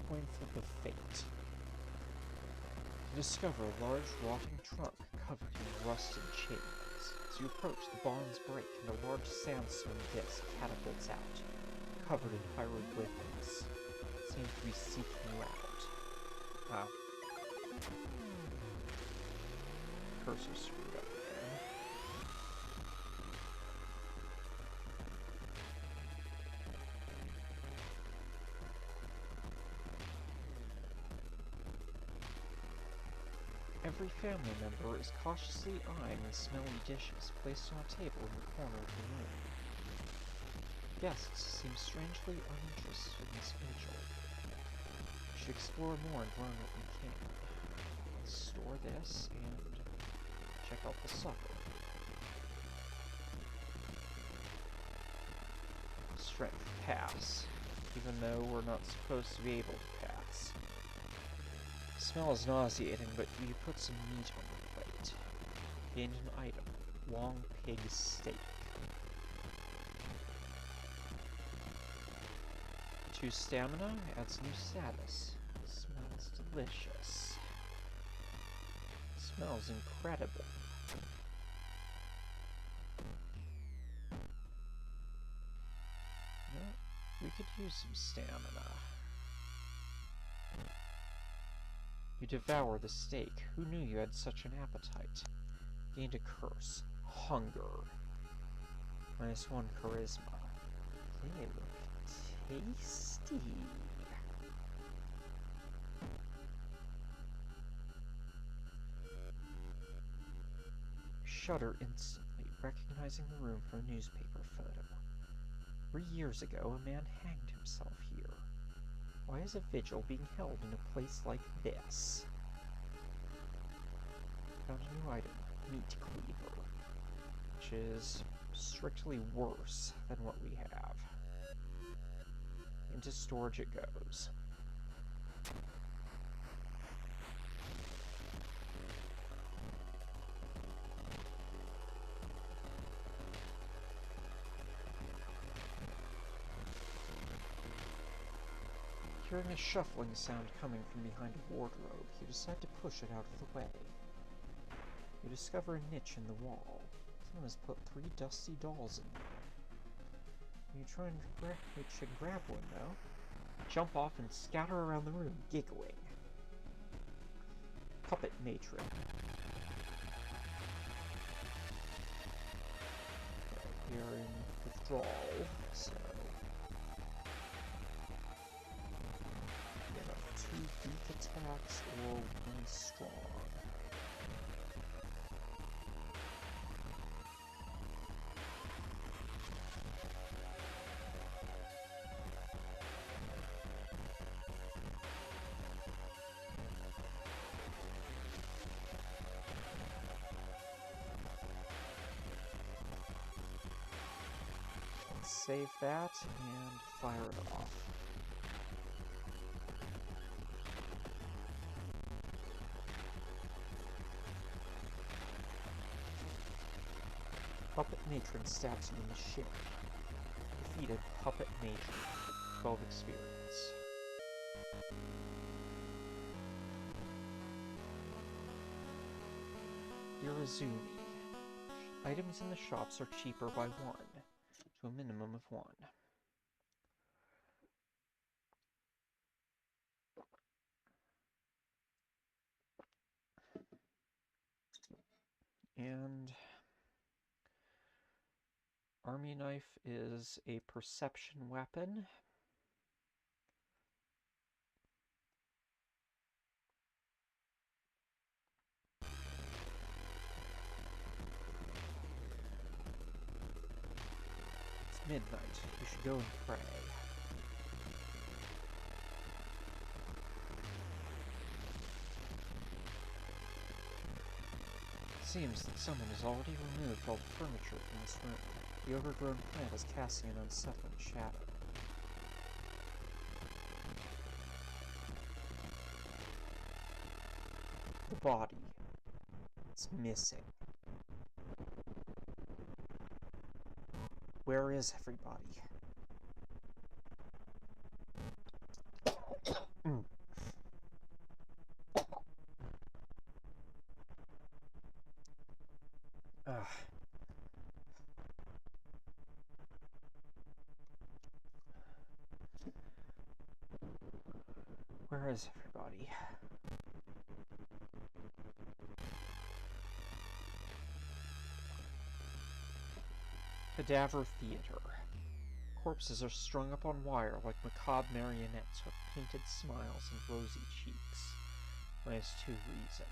Pamphlet of Fate. You discover a large rotting trunk covered in rusted chains. As you approach, the bonds break and a large sandstone disc catapults out, covered in hieroglyphics. It seems to be seeking you out. Wow. Cursor screwed up again. Every family member is cautiously eyeing the smelly dishes placed on a table in the corner of the room. Guests seem strangely uninterested in this vigil. We should explore more and learn what we can. Let's store this and check out the supper. Strength, pass. Even though we're not supposed to be able to pass. The smell is nauseating, but you put some meat on the plate. Gained an item. Long pig steak. 2 stamina adds new status. Smells delicious. Smells incredible. You know, we could use some stamina. You devour the steak. Who knew you had such an appetite? Gained a curse. Hunger. -1 charisma. They look tasty. shudder instantly, recognizing the room from a newspaper photo. 3 years ago, a man hanged himself here. Why is a vigil being held in a place like this? Found a new item, meat cleaver, which is strictly worse than what we have. Into storage it goes. Hearing a shuffling sound coming from behind a wardrobe, you decide to push it out of the way. You discover a niche in the wall. Someone has put 3 dusty dolls in there. You try and reach and grab one, though. Jump off and scatter around the room, giggling. Puppet matron. We are in withdrawal, so... we have 2 weak attacks or 1 strong. Save that and fire it off. Puppet Matron stabs you in the shin. Defeated Puppet Matron. 12 experience. Irizumi. Items in the shops are cheaper by 1. To a minimum of 1. And Army Knife is a perception weapon. Midnight. We should go and pray. It seems that someone has already removed all the furniture from this room. The overgrown plant is casting an unsettling shadow. The body. It's missing. Where is everybody? Where is everybody? Cadaver Theater. Corpses are strung up on wire like macabre marionettes with painted smiles and rosy cheeks. Minus 2 reason.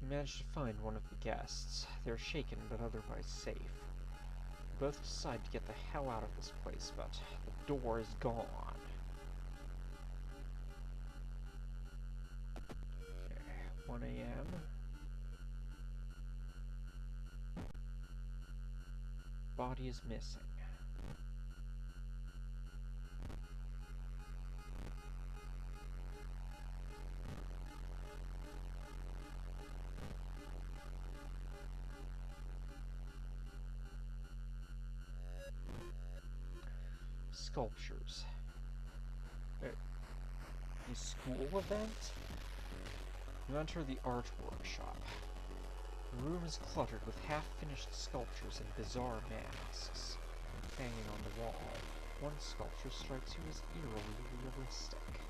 You manage to find one of the guests. They're shaken but otherwise safe. You both decide to get the hell out of this place, but the door is gone. Okay, 1 a.m. Body is missing. Sculptures. A school event? You enter the art workshop. The room is cluttered with half-finished sculptures and bizarre masks hanging on the wall. One sculpture strikes you as eerily realistic.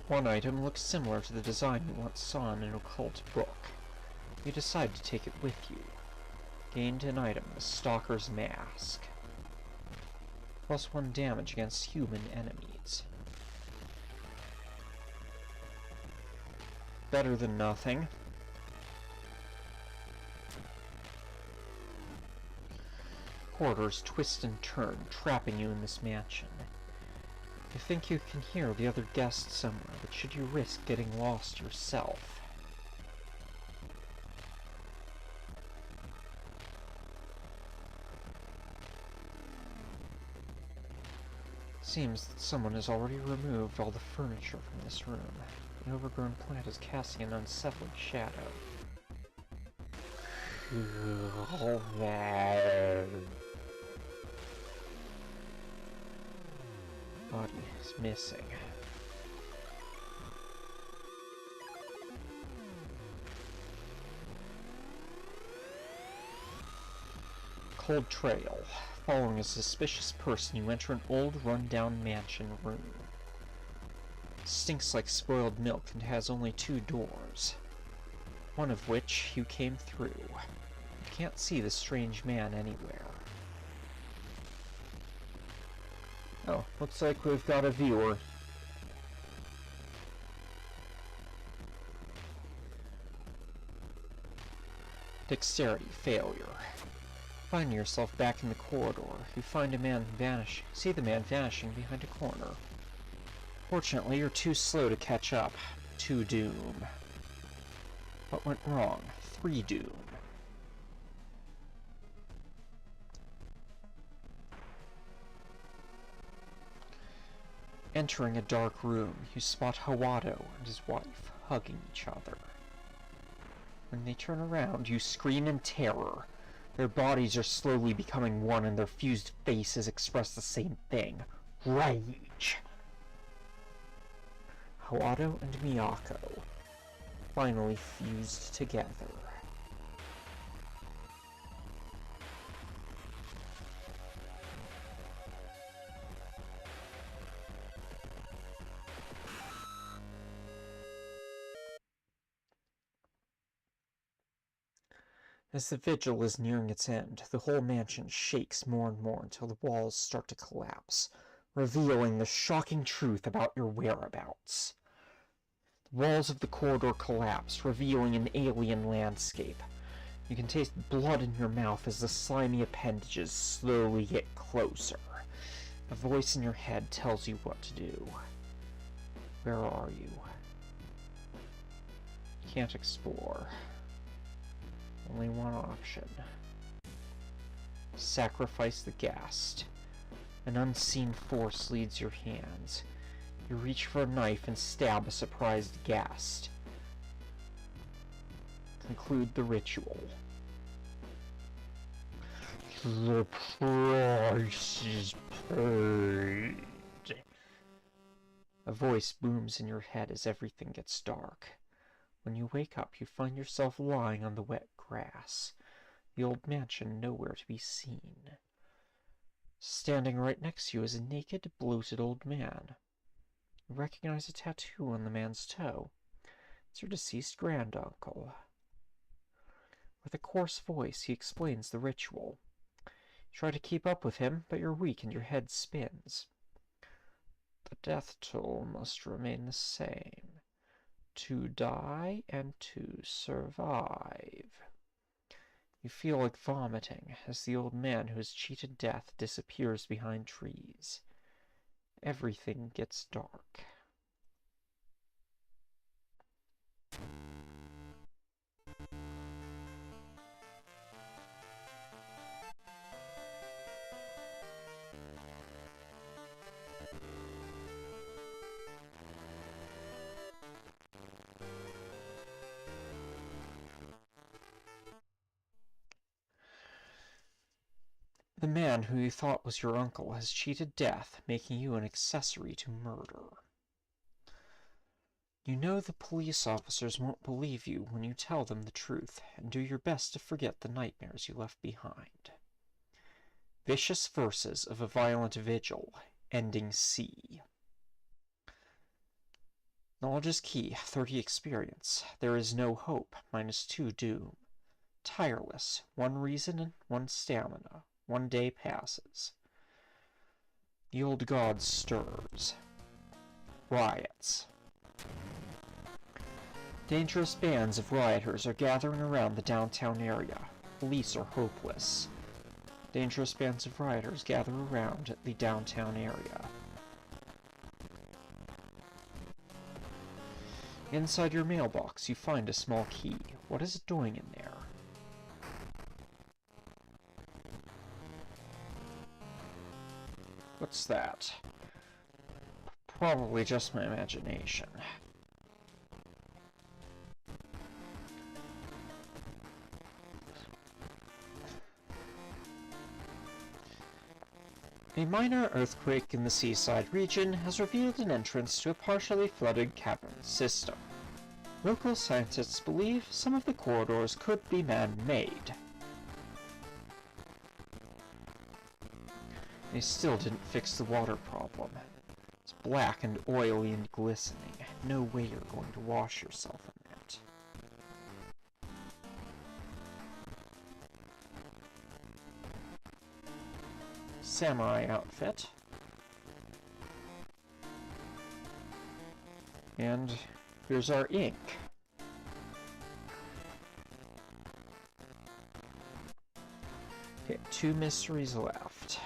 One item looks similar to the design you once saw in an occult book. You decide to take it with you. Gained an item, the Stalker's Mask. +1 damage against human enemies. Better than nothing. Corridors twist and turn, trapping you in this mansion. You think you can hear the other guests somewhere, but should you risk getting lost yourself? Seems that someone has already removed all the furniture from this room. An overgrown plant is casting an unsettling shadow. Body is missing. Cold trail. Following a suspicious person, you enter an old, run-down mansion room. It stinks like spoiled milk and has only 2 doors, one of which you came through. You can't see the strange man anywhere. Oh, looks like we've got a viewer. Dexterity failure. Finding yourself back in the corridor, you find a man see the man vanishing behind a corner. Fortunately, you're too slow to catch up. 2 doom. What went wrong? 3 doom. Entering a dark room, you spot Hawato and his wife hugging each other. When they turn around, you scream in terror. Their bodies are slowly becoming one, and their fused faces express the same thing: rage. Hawato and Miyako finally fused together. As the vigil is nearing its end, the whole mansion shakes more and more until the walls start to collapse, revealing the shocking truth about your whereabouts. The walls of the corridor collapse, revealing an alien landscape. You can taste blood in your mouth as the slimy appendages slowly get closer. A voice in your head tells you what to do. Where are you? Can't explore. Only one option. Sacrifice the guest. An unseen force leads your hands. You reach for a knife and stab a surprised guest. Conclude the ritual. The price is paid. A voice booms in your head as everything gets dark. When you wake up, you find yourself lying on the wet grass, the old mansion nowhere to be seen. Standing right next to you is a naked, bloated old man. You recognize a tattoo on the man's toe. It's your deceased granduncle. With a coarse voice, he explains the ritual. You try to keep up with him, but you're weak and your head spins. The death toll must remain the same. To die and to survive. You feel like vomiting as the old man who has cheated death disappears behind trees. Everything gets dark. The man who you thought was your uncle has cheated death, making you an accessory to murder. You know the police officers won't believe you when you tell them the truth, and do your best to forget the nightmares you left behind. Vicious verses of a violent vigil, ending C. Knowledge is key, 30 experience. There is no hope, -2 doom. Tireless, 1 reason and 1 stamina. 1 day passes. The old god stirs. Riots. Dangerous bands of rioters are gathering around the downtown area. Police are hopeless. Dangerous bands of rioters gather around the downtown area. Inside your mailbox, you find a small key. What is it doing in there? What's that? Probably just my imagination. A minor earthquake in the seaside region has revealed an entrance to a partially flooded cavern system. Local scientists believe some of the corridors could be man-made. They still didn't fix the water problem. It's black and oily and glistening. No way you're going to wash yourself in it. Samurai outfit. And here's our ink. Okay, 2 mysteries left.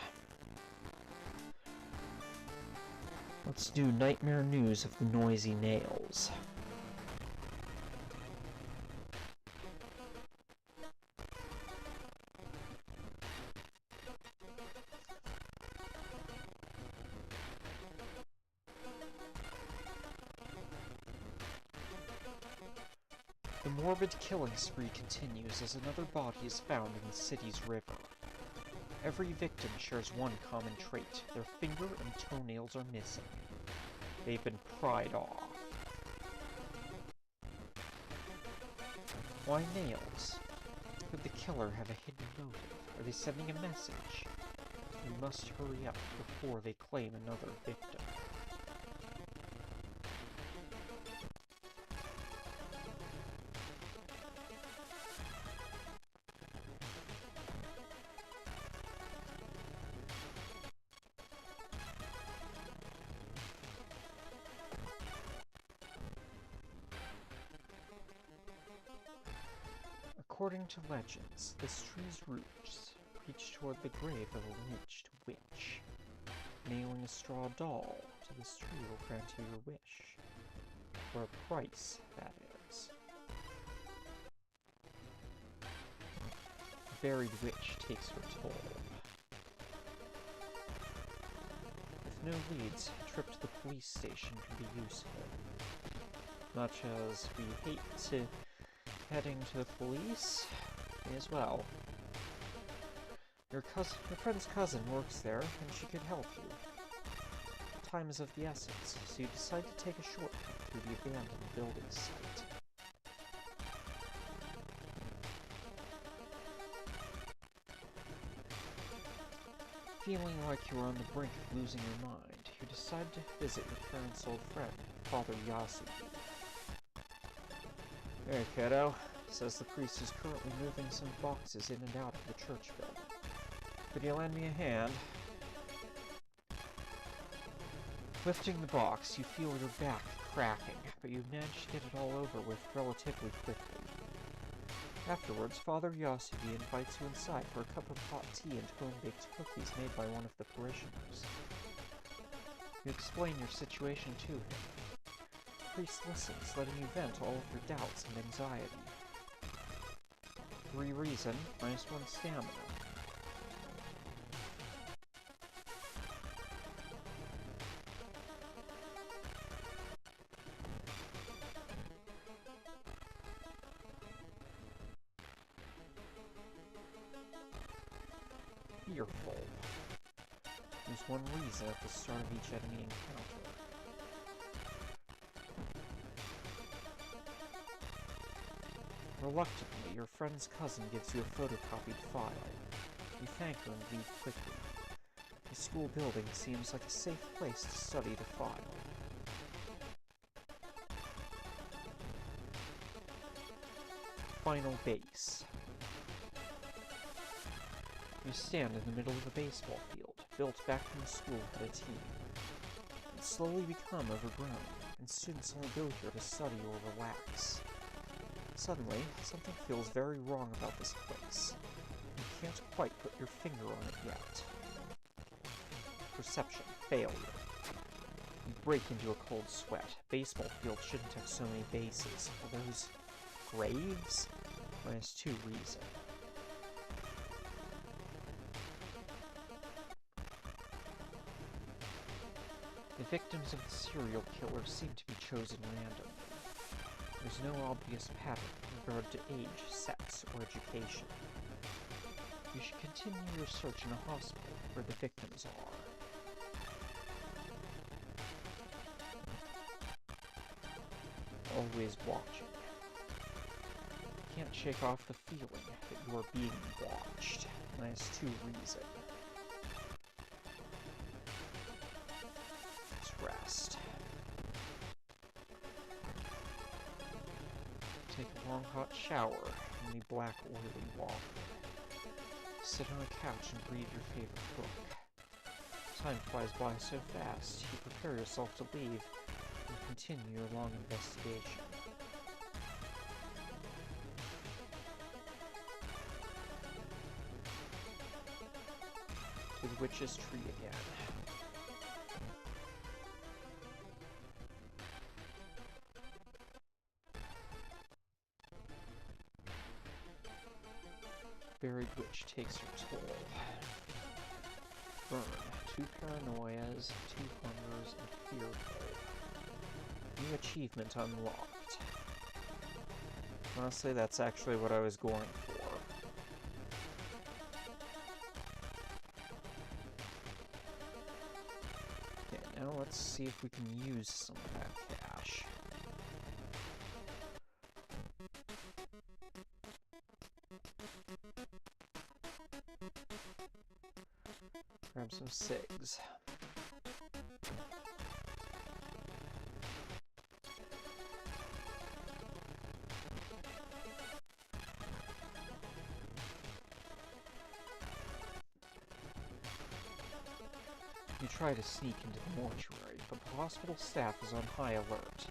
Let's do Nightmare News of the Noisy Nails. The morbid killing spree continues as another body is found in the city's river. Every victim shares one common trait. Their finger and toenails are missing. They've been pried off. Why nails? Could the killer have a hidden motive? Are they sending a message? We must hurry up before they claim another victim. According to legends, this tree's roots reach toward the grave of a lynched witch. Nailing a straw doll to this tree will grant you your wish. For a price, that is. The buried witch takes her toll. With no leads, a trip to the police station can be useful. Much as we hate to heading to the police, may as well. Your friend's cousin works there, and she could help you. Time is of the essence, so you decide to take a shortcut through the abandoned building site. Feeling like you are on the brink of losing your mind, you decide to visit your parents' old friend, Father Yasugi. Hey, kiddo. Says the priest is currently moving some boxes in and out of the church building. Could you lend me a hand? Lifting the box, you feel your back cracking, but you manage to get it all over with relatively quickly. Afterwards, Father Yasugi invites you inside for a cup of hot tea and home-baked cookies made by one of the parishioners. You explain your situation to him. The priest listens, letting you vent all of your doubts and anxiety. 3 reason, -1 stamina. Fearful. Use 1 reason at the start of each enemy encounter. Reluctantly, your friend's cousin gives you a photocopied file. You thank her and leave quickly. The school building seems like a safe place to study the file. Final base. You stand in the middle of a baseball field. built back when the school had a team. It's slowly become overgrown, and students only go here to study or relax. Suddenly, something feels very wrong about this place. You can't quite put your finger on it yet. Perception. Failure. You break into a cold sweat. A baseball field shouldn't have so many bases. Are those graves? -2 reason. The victims of the serial killer seem to be chosen randomly. There's no obvious pattern in regard to age, sex, or education. You should continue your search in a hospital where the victims are. Always watching. Can't shake off the feeling that you are being watched. -2 reason. Let's rest. Take a long hot shower in the black oily water. Sit on a couch and read your favorite book. Time flies by so fast, you prepare yourself to leave and continue your long investigation. To the witch's tree again. Buried witch takes her toll. Burn. 2 paranoias, 2 hungers, and fearful. New achievement unlocked. Honestly, that's actually what I was going for. Okay, now let's see if we can use some of that cash. Grab some cigs. You try to sneak into the mortuary, but the hospital staff is on high alert.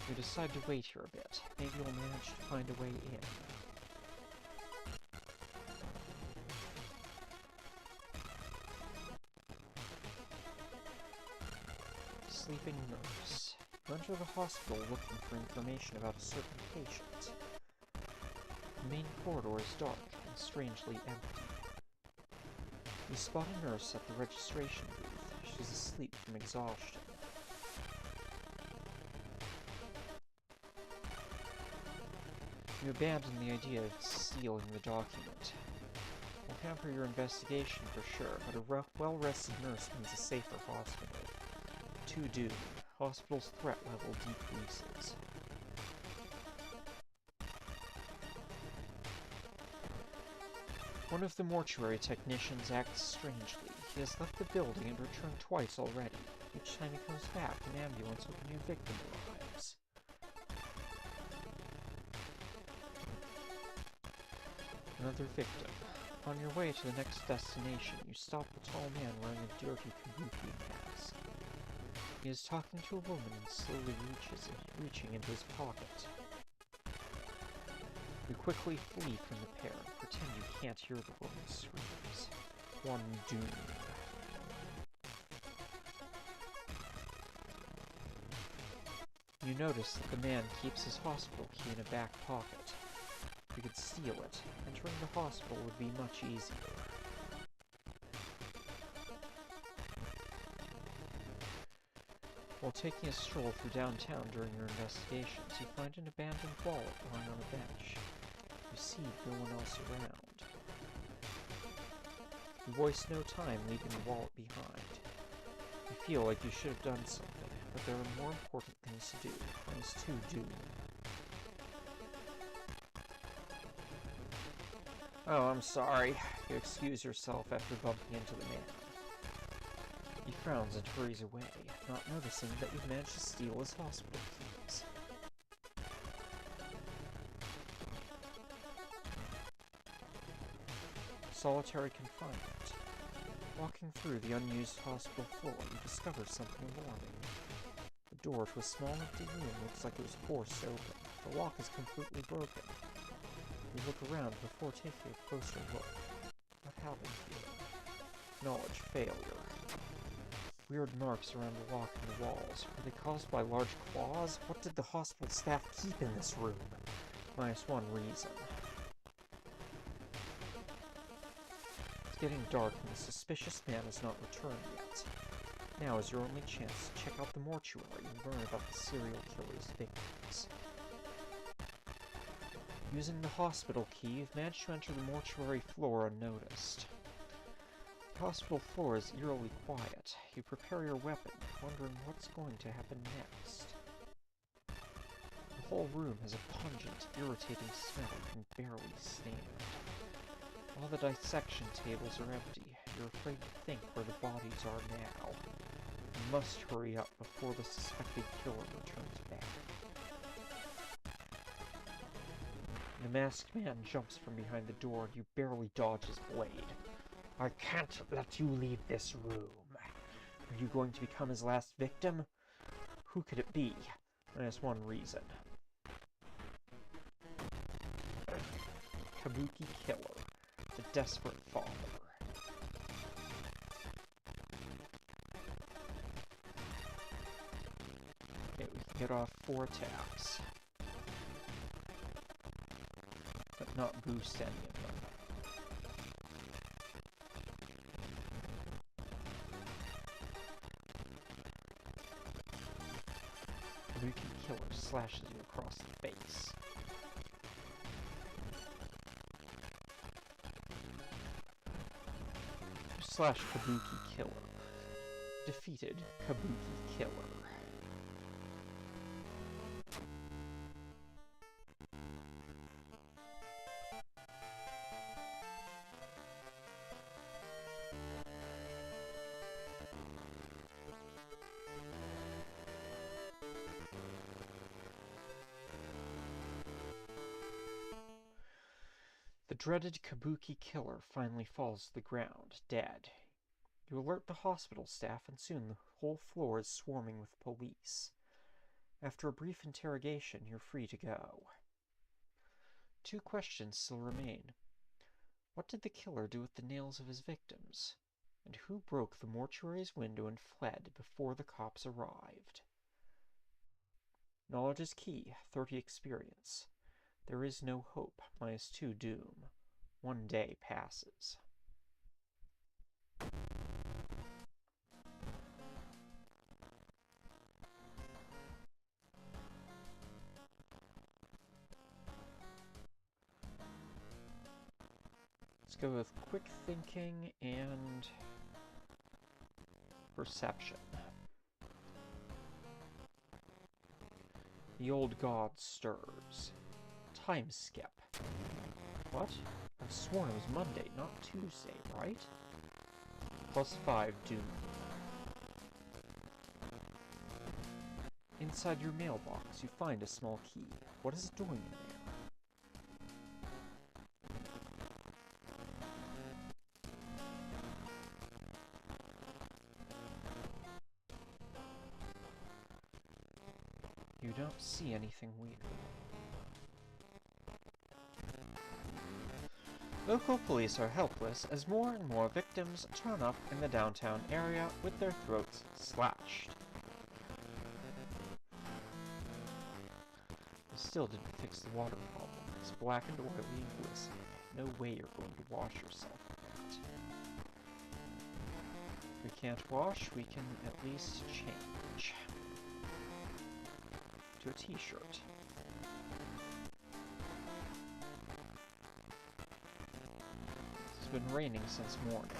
You decide to wait here a bit. Maybe you'll manage to find a way in. Sleeping nurse. You enter the hospital looking for information about a certain patient. The main corridor is dark and strangely empty. You spot a nurse at the registration booth. She's asleep from exhaustion. You abandon the idea of stealing the document. Will hamper your investigation for sure, but a well-rested nurse means a safer hospital. 2 doom. Hospital's threat level decreases. One of the mortuary technicians acts strangely. He has left the building and returned twice already. Each time he comes back, an ambulance with a new victim arrives. Another victim. On your way to the next destination, you stop a tall man wearing a dirty kabuki mask. He is talking to a woman and slowly reaching into his pocket. You quickly flee from the pair and pretend you can't hear the woman's screams. 1 doom. You notice that the man keeps his hospital key in a back pocket. You could steal it. Entering the hospital would be much easier. While taking a stroll through downtown during your investigations, you find an abandoned wallet lying on a bench. You see no one else around. You waste no time leaving the wallet behind. You feel like you should have done something, but there are more important things to do. -2 doom. Oh, I'm sorry. You excuse yourself after bumping into the man. He frowns and hurries away, not noticing that you've managed to steal his hospital keys. Solitary confinement. Walking through the unused hospital floor, you discover something alarming. The door to a small empty room looks like it was forced open. The lock is completely broken. You look around before taking a closer look. What happened here? Knowledge failure. Weird marks around the lock and the walls. Were they caused by large claws? What did the hospital staff keep in this room? -1 reason. It's getting dark and the suspicious man has not returned yet. Now is your only chance to check out the mortuary and learn about the serial killer's victims. Using the hospital key, you've managed to enter the mortuary floor unnoticed. The hospital floor is eerily quiet. You prepare your weapon, wondering what's going to happen next. The whole room has a pungent, irritating smell you can barely stand. All the dissection tables are empty. You're afraid to think where the bodies are now. You must hurry up before the suspected killer returns back. The masked man jumps from behind the door and you barely dodge his blade. I can't let you leave this room. Are you going to become his last victim? Who could it be? -1 reason. Kabuki Killer, the desperate father. Okay, we can get off 4 attacks. But not boost any of them. Kabuki Killer slashes you across the face. Slash Kabuki Killer. Defeated Kabuki Killer. The dreaded Kabuki Killer finally falls to the ground, dead. You alert the hospital staff, and soon the whole floor is swarming with police. After a brief interrogation, you're free to go. 2 questions still remain. What did the killer do with the nails of his victims? And who broke the mortuary's window and fled before the cops arrived? Knowledge is key, 30 experience. There is no hope, -2 doom. 1 day passes. Let's go with quick thinking and perception. The old god stirs. Time skip. What? I've sworn it was Monday, not Tuesday, right? +5 doom. Inside your mailbox, you find a small key. What is it doing in there? You don't see anything weird. Local police are helpless as more and more victims turn up in the downtown area with their throats slashed. They still didn't fix the water problem. It's black and oily and glistening. No way you're going to wash yourself with that. If we can't wash, we can at least change to a t-shirt. It's been raining since morning.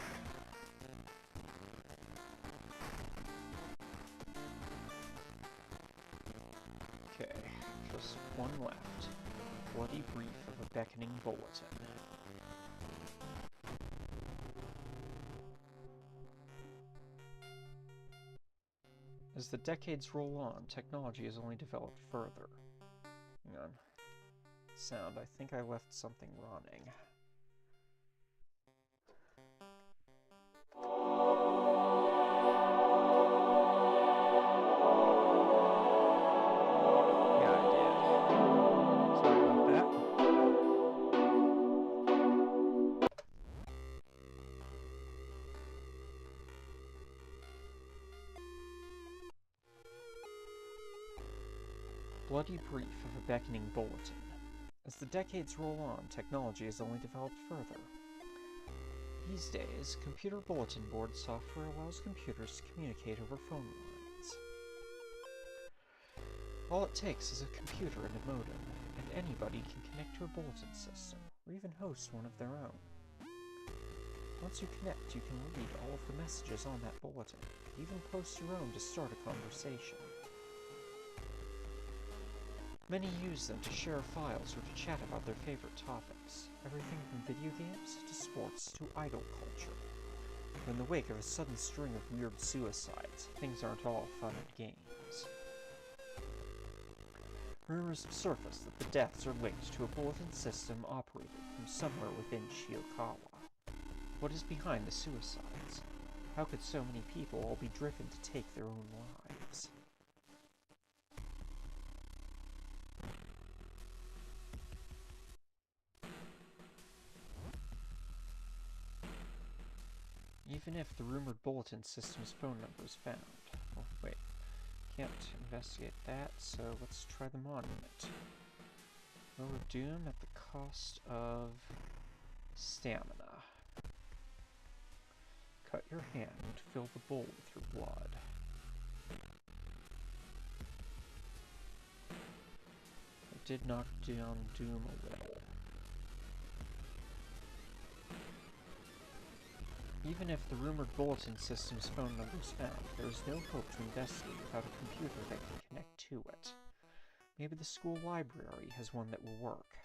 Okay, just 1 left. Bloody brief of a beckoning bulletin. As the decades roll on, technology has only developed further. Hang on. Sound, I think I left something running. bloody brief of a beckoning bulletin. As the decades roll on, technology has only developed further. These days, computer bulletin board software allows computers to communicate over phone lines. All it takes is a computer and a modem, and anybody can connect to a bulletin system, or even host one of their own. Once you connect, you can read all of the messages on that bulletin, and even post your own to start a conversation. Many use them to share files or to chat about their favorite topics, everything from video games to sports to idol culture. But in the wake of a sudden string of weird suicides, things aren't all fun and games. Rumors have surfaced that the deaths are linked to a bulletin system operated from somewhere within Shiokawa. What is behind the suicides? How could so many people all be driven to take their own lives? Even if the rumored bulletin system's phone number is found. Oh, wait. Can't investigate that, so let's try the monument. Lower doom at the cost of stamina. Cut your hand, fill the bowl with your blood. I did knock down doom a little. Even if the rumored bulletin system's phone number is found, there is no hope to investigate without a computer that can connect to it. Maybe the school library has one that will work.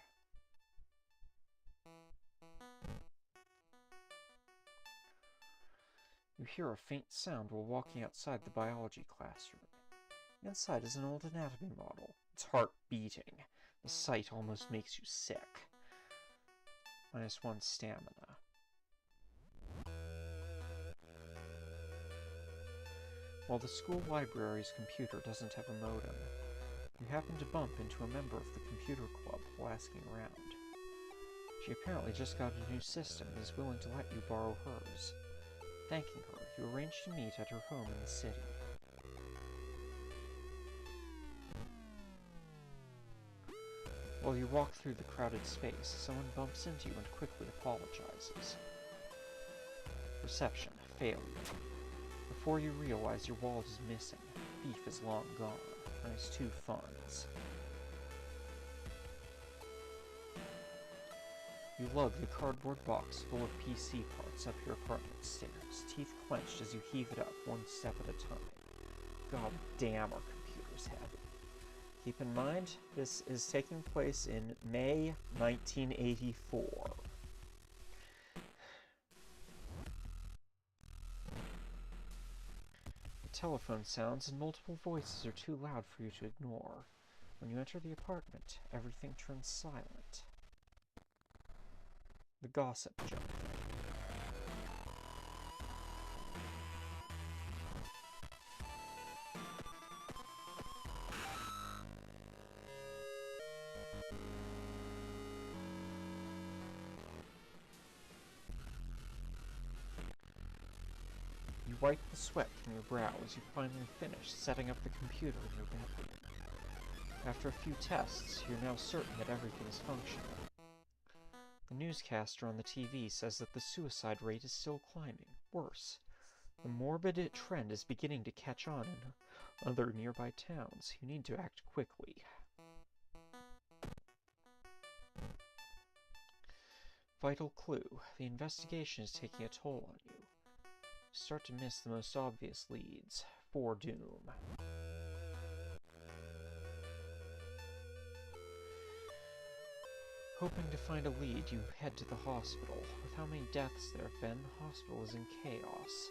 You hear a faint sound while walking outside the biology classroom. Inside is an old anatomy model, its heart beating. The sight almost makes you sick. -1 stamina. While the school library's computer doesn't have a modem, you happen to bump into a member of the computer club while asking around. She apparently just got a new system and is willing to let you borrow hers. Thanking her, you arrange to meet at her home in the city. While you walk through the crowded space, someone bumps into you and quickly apologizes. Reception, failure. Before you realize your wallet is missing, thief is long gone. -2 funds. You lug the cardboard box full of PC parts up your apartment stairs, teeth clenched as you heave it up one step at a time. God damn, our computer's heavy. Keep in mind, this is taking place in May 1984. The telephone sounds and multiple voices are too loud for you to ignore. When you enter the apartment, everything turns silent. The gossip jump. You wipe the sweat from your brow as you finally finish setting up the computer in your bedroom. After a few tests, you're now certain that everything is functional. The newscaster on the TV says that the suicide rate is still climbing. Worse, the morbid trend is beginning to catch on in other nearby towns. You need to act quickly. Vital clue. The investigation is taking a toll on you. You start to miss the most obvious leads. For doom. Hoping to find a lead, you head to the hospital. With how many deaths there have been, the hospital is in chaos.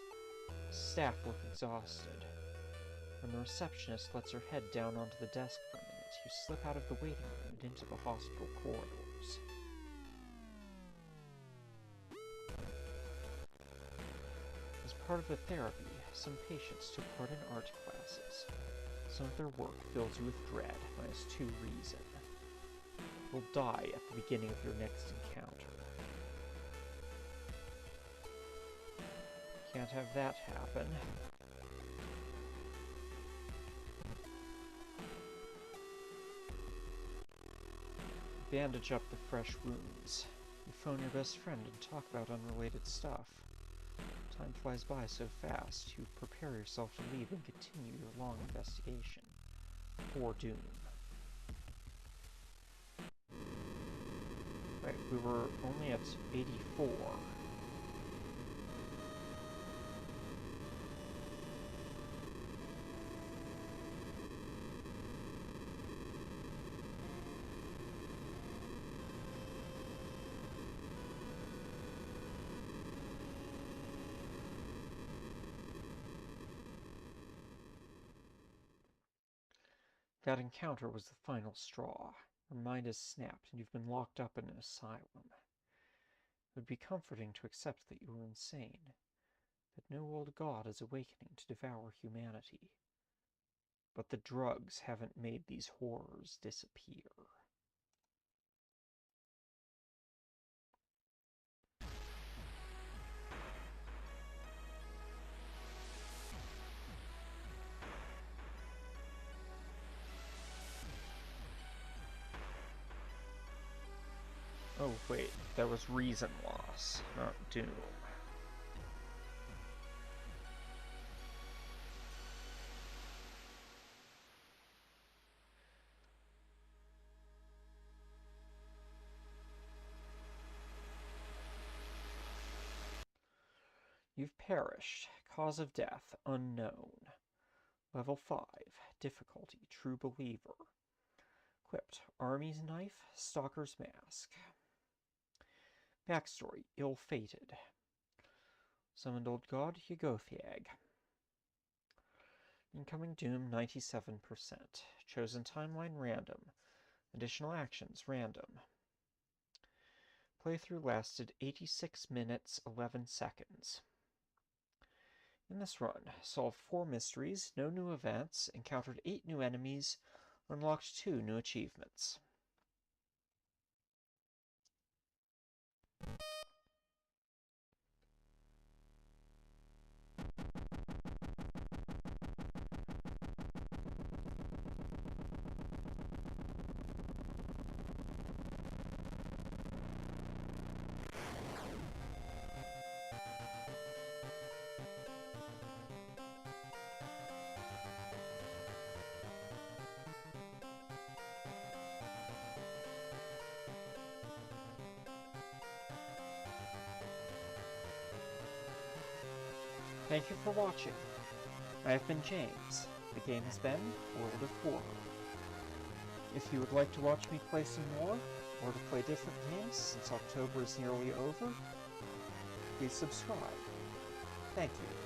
Staff look exhausted. When the receptionist lets her head down onto the desk for a minute, you slip out of the waiting room and into the hospital corridors. As part of the therapy, some patients took part in art classes. Some of their work fills you with dread, -2 reason. You'll die at the beginning of your next encounter. Can't have that happen. Bandage up the fresh wounds. You phone your best friend and talk about unrelated stuff. Time flies by so fast, you prepare yourself to leave and continue your long investigation. For Doom. Right, we were only at 84. That encounter was the final straw. Your mind is snapped, and you've been locked up in an asylum. It would be comforting to accept that you were insane, that no old god is awakening to devour humanity. But the drugs haven't made these horrors disappear. Oh wait, that was reason loss, not doom. You've perished. Cause of death, unknown. Level 5. Difficulty, True Believer. Equipped, Army's Knife, Stalker's Mask. Backstory, Ill-fated. Summoned Old God, Yugothiag. Incoming Doom, 97%. Chosen Timeline, Random. Additional Actions, Random. Playthrough lasted 86 minutes, 11 seconds. In this run, solved 4 mysteries, no new events, encountered 8 new enemies, unlocked 2 new achievements. Thank you for watching. I have been James. The game has been World of Horror. If you would like to watch me play some more, or to play different games since October is nearly over, please subscribe. Thank you.